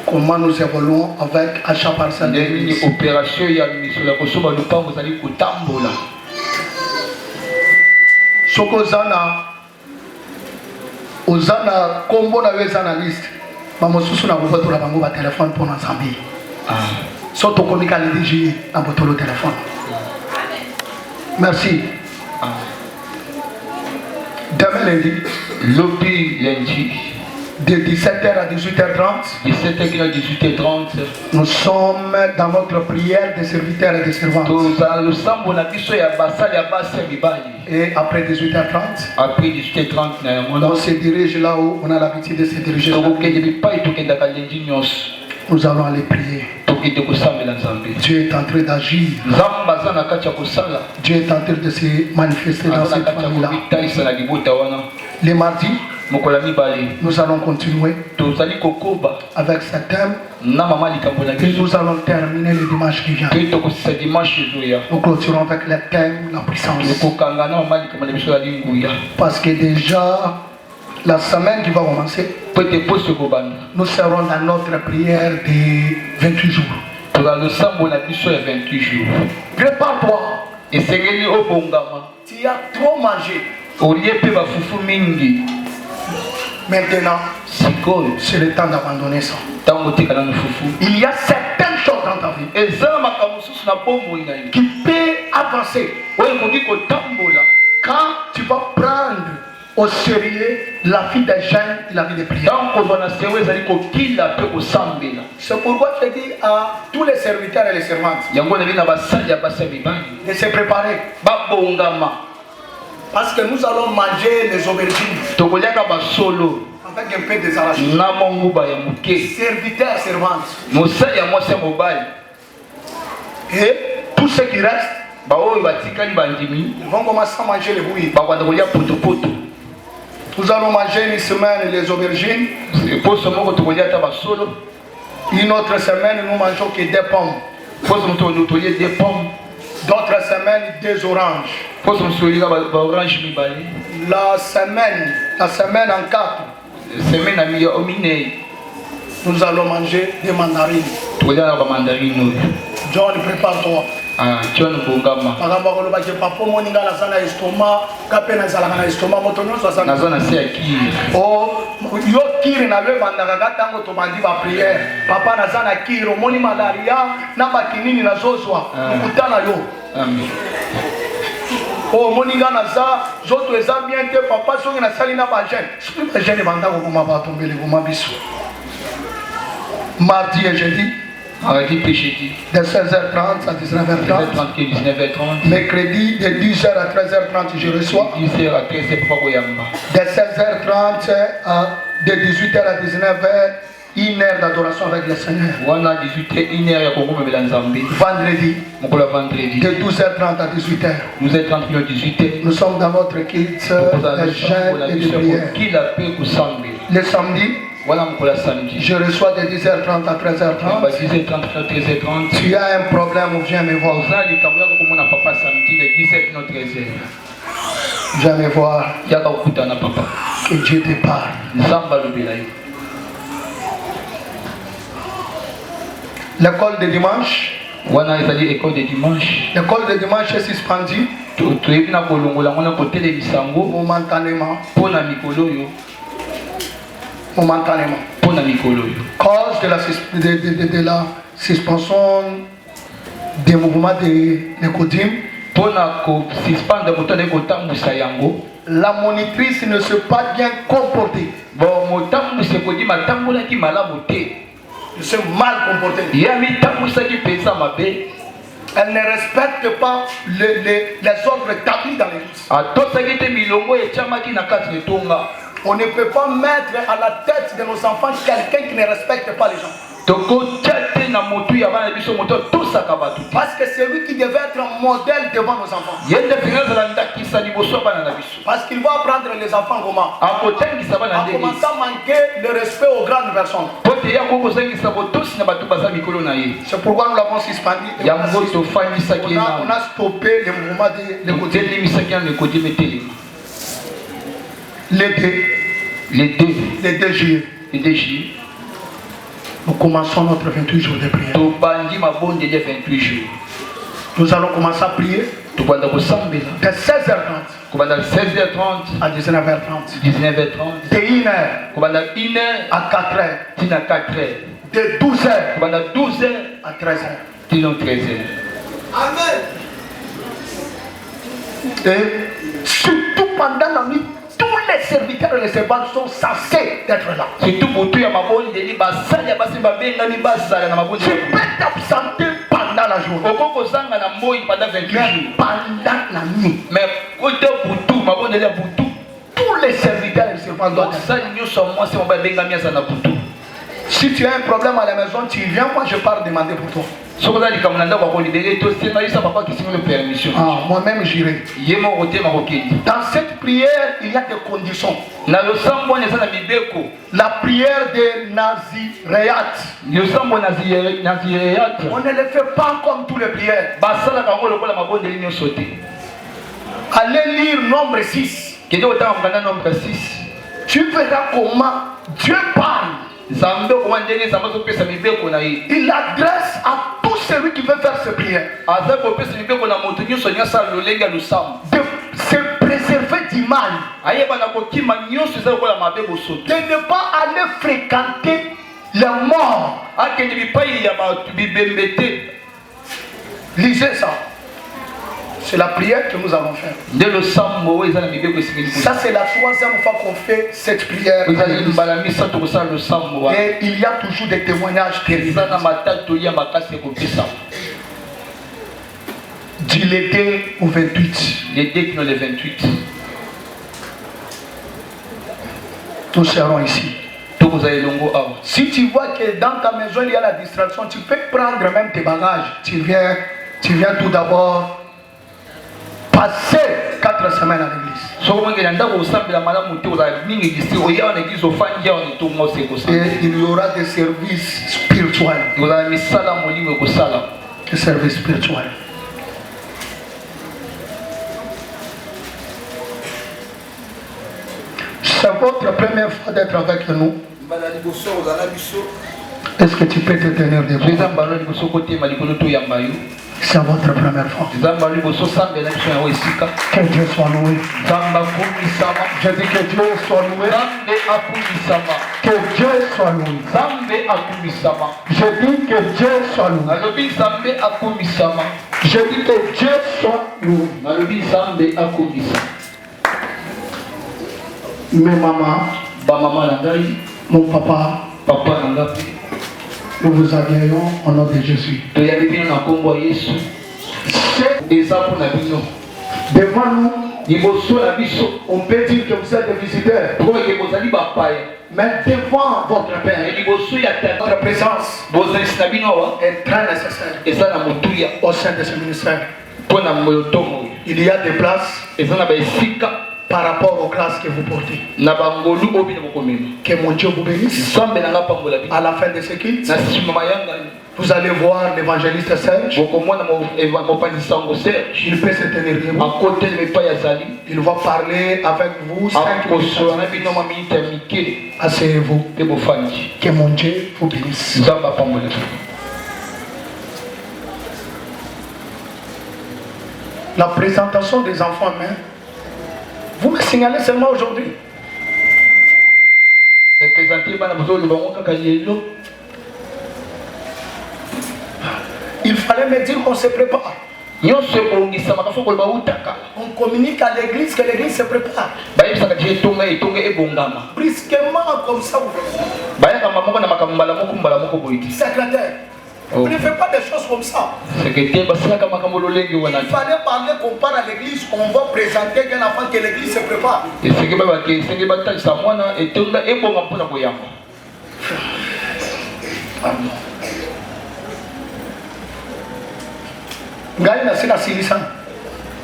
comment nous évoluons avec achat parcelle de l'église. Opération ya mission la kosoba lupango zali kotambola. Soko Ozana kombo na weza na liste. Bamosusu na kuvoto la bango ba téléphone pour na Zambie. Soto komika le DG na botolo téléphone. Merci. Demain lundi, Lobby lundi, de 17h à 18h30, 17h à 18h30, nous sommes dans notre prière des serviteurs et des servantes. Et après 18h30, on se dirige là où on a l'habitude de se diriger. Nous allons aller prier. Dieu est en train d'agir. Dieu est en train de se manifester dans cette famille-là. Les mardis, nous allons continuer avec ce thème et nous allons terminer le dimanche qui vient. Nous clôturons avec le thème la puissance. Parce que déjà la semaine qui va commencer, nous serons dans notre prière de 28 jours. Prépare-toi. Tu as trop mangé. Maintenant, c'est le temps d'abandonner ça. Il y a certaines choses dans ta vie qui peuvent avancer quand tu vas prendre au sérieux la vie des jeunes et la vie des prières. C'est pourquoi je dis à tous les serviteurs et les servantes de se préparer. Parce que nous allons manger les aubergines avec un peu de arachide. Serviteurs, servantes. Et tous ceux qui restent, ils vont commencer à manger les bouillies. Nous allons manger une semaine les aubergines. Une autre semaine, nous mangeons que des pommes. D'autres semaines, des oranges. La semaine en 4, nous allons manger des mandarines. John, prépare-toi. John Bongama. Oh, yo kiri na le bandaka tango to bandi ba prière. Papa na zana kiri omoni malaria na bakinini na zozwa. Mukutana yo. Amen. Oh, moninga na za zoto eza bien te papa songi na sali na ba jeune. Ba jeune bandako kuma ba tombele kuma biso. Mardi et jeudi. De 16h30 à 19h30. Mercredi de 10h à 13h30 je reçois. De 16h30 à de 18h à 19h, une heure d'adoration avec le Seigneur. Vendredi de 12h30 à 18h. Nous sommes dans notre kit de jeûne et de prière. Le samedi, je reçois de 10h30 à 13h30. Tu as un problème ou viens me voir. Viens me voir. Que Dieu te parle. L'école de dimanche. L'école de dimanche est suspendue. Momentanément. Cause de la suspension des mouvements de l'écodim. La monitrice ne s'est pas bien comportée. Elle s'est mal comportée. Elle ne respecte pas les ordres établis dans l'église. On ne peut pas mettre à la tête de nos enfants quelqu'un qui ne respecte pas les gens. Parce que c'est lui qui devait être un modèle devant nos enfants. Parce qu'il va apprendre les enfants comment. En commençant à manquer le respect aux grandes personnes. C'est pourquoi nous l'avons suspendu. On a stoppé le mouvement de l'économie. Les deux juillet. Nous commençons notre 28 jours de prière. Nous allons commencer à prier de 16h30 à 19h30. De 1h à 4h. De 12h à 13h. Amen. Et surtout pendant la nuit, tous les serviteurs et les servantes sont censés être là. Tu peux t'absenter pendant la journée. Pendant la nuit. Tous les serviteurs et les servantes doivent être là. Si tu as un problème à la maison, tu viens, moi je pars demander pour toi. Moi-même j'irai. Dans cette prière, il y a des conditions. La prière des Naziréat. On ne le fait pas comme tous les prières. Allez lire Nombre 6. Tu verras comment Dieu parle. Il adresse à tout celui qui veut faire ce prière de se préserver du mal, de ne pas aller fréquenter les morts. Lisez ça. C'est la prière que nous allons faire. Ça, c'est la 3e fois qu'on fait cette prière. Et il y a toujours des témoignages terribles. Du l'été au 28. Nous serons ici. Si tu vois que dans ta maison il y a la distraction, tu peux prendre même tes bagages. Tu viens tout d'abord passer 4 semaines à l'église. Et il y aura des services spirituels. Des services spirituels. C'est votre première fois d'être avec nous. Est-ce que tu peux te tenir debout? C'est votre première fois. Que Dieu soit loué. Je dis que Dieu soit loué. Que Dieu soit loué. Je dis que Dieu soit loué. Je dis que Dieu soit loué. Mes mamans, mon papa, nous vous accueillons au nom de Jésus. Devant nous, on peut dire que vous êtes des visiteurs. Mais devant votre Père, votre présence est très nécessaire au sein de ce ministère. Il y a des places par rapport aux classes que vous portez. Que mon Dieu vous bénisse. À la fin de ce culte, vous allez voir l'évangéliste Serge. Il peut se tenir debout. Il va parler avec vous 5 minutes. Asseyez-vous. Que mon Dieu vous bénisse. La présentation des enfants, mais vous me signalez seulement aujourd'hui. Il fallait me dire qu'on se prépare. On communique à l'église que l'église se prépare. Brusquement comme ça. Secrétaire. On ne fait pas des choses comme ça. Il fallait parler qu'on part à l'église, on va présenter qu'un enfant que l'église se prépare.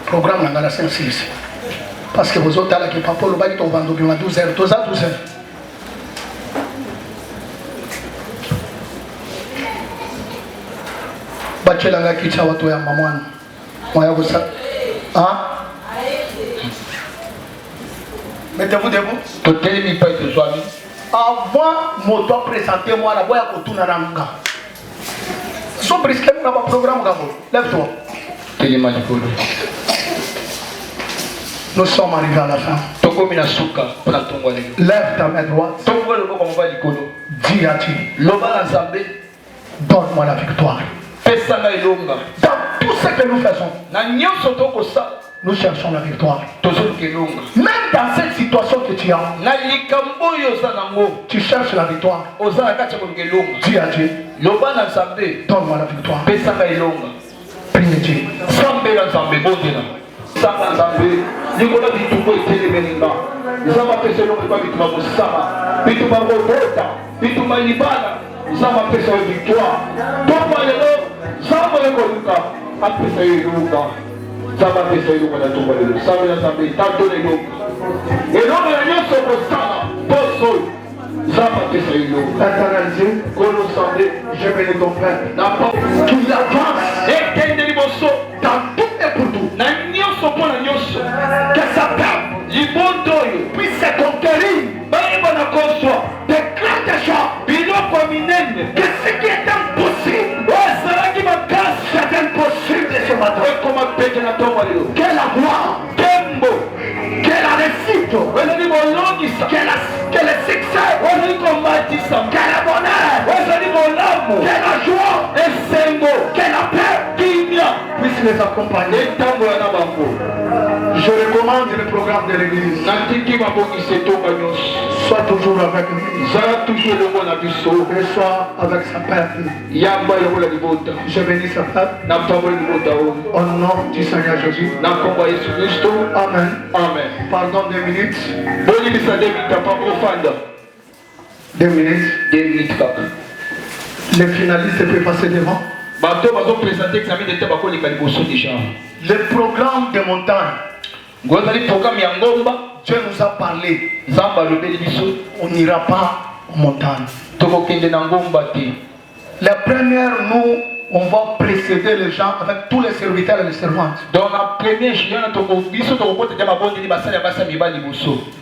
Programme parce que vous autres là qui papa le bail tombe à 12h, 12h. Bachelanga kicha watu ya mamwana. Moya gosa. Hein? Mettez-vous debout. Avant, je dois présenter moi la boya kotuna ranga. Son brisket n'a pas programme gamo. Lève-toi. Nous sommes arrivés à la fin. Lève ta main droite. Dis à Dieu. Donne-moi la victoire. Dans tout ce que nous faisons, nous cherchons la victoire. Même dans cette situation que tu as, tu cherches la victoire. Dis à Dieu. Donne-moi la victoire. Prie Dieu. Je vais ton père. Qu'il avance dans tout et pour tout. Que sa peur puisse se conquérir de grandes choses. Que ce qui est impossible c'est impossible ce matin. Que la gloire, que la réussite, que le succès, que le bonheur, que la joie, que la paix puisse les accompagner. Je recommande le programme de l'église. Sois toujours avec nous. Et sois avec sa père. Je bénis sa père. Au nom du Seigneur Jésus. Amen. Amen. Pardon 2 minutes. 2 minutes. Les finalistes peuvent passer devant. Le programme de montagne. Dieu nous a parlé. On n'ira pas en montagne. La première, nous, on va précéder les gens avec tous les serviteurs et les servantes. Dans la première,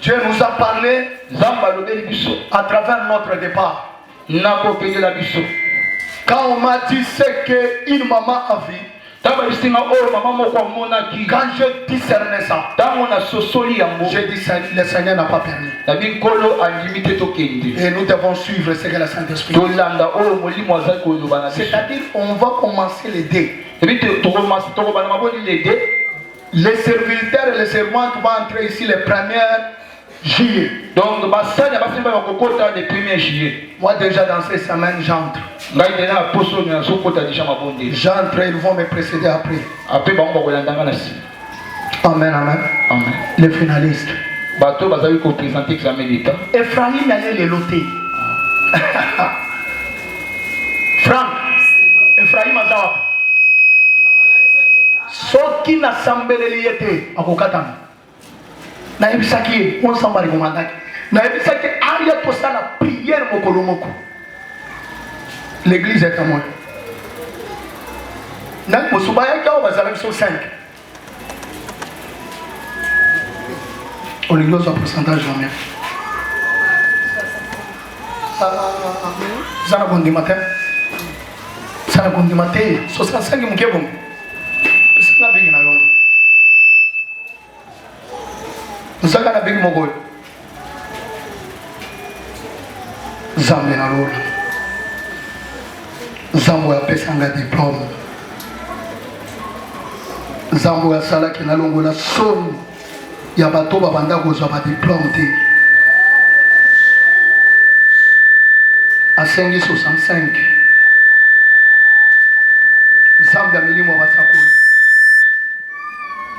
Dieu nous a parlé à travers notre départ. Quand on m'a dit c'est qu'une maman a vu, quand je discernais ça, j'ai dit le Seigneur n'a pas permis. Et nous devons suivre ce que le Saint-Esprit dit. C'est-à-dire on va commencer les dés. Les serviteurs et les servantes vont entrer ici les premières juillet. Donc, moi déjà dans ces semaines j'entre. J'entre et ils vont me précéder après. Amen, amen. Amen. Les finalistes. Ephraim allait les loter. Franck, Ephraim Azawak. Soki na sambeleli yete akokatana. Na ebisaki on sambali komandaki. Na ebisaki aria tosa la prière mokolo moko. L'église est à moi. Na mosubaya ka bazala biso 5. On lui donne un pourcentage jamais. Ça n'a pas de matin. Ça n'a pas de matin. 65 mouké bon. C'est la big na yon. Nous avons la big mogol. Zambe na lola. Zambo ya pesa nga diplôme. Zambo ya sala ki na longo na son. Il y a bateau babanda kozwa ba diplôme te. À 565. Zambia milimo basakulu.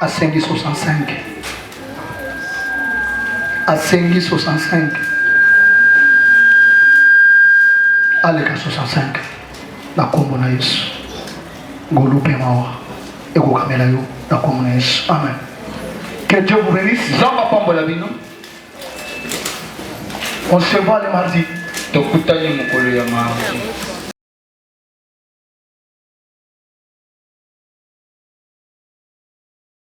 À 565. À 565. Aleka 65. Na kombo na Yesu. Ngolupe mawa. Eko kamela yo na kombo na Yesu. Amen. Que Dieu vous bénisse. On se voit le mardi.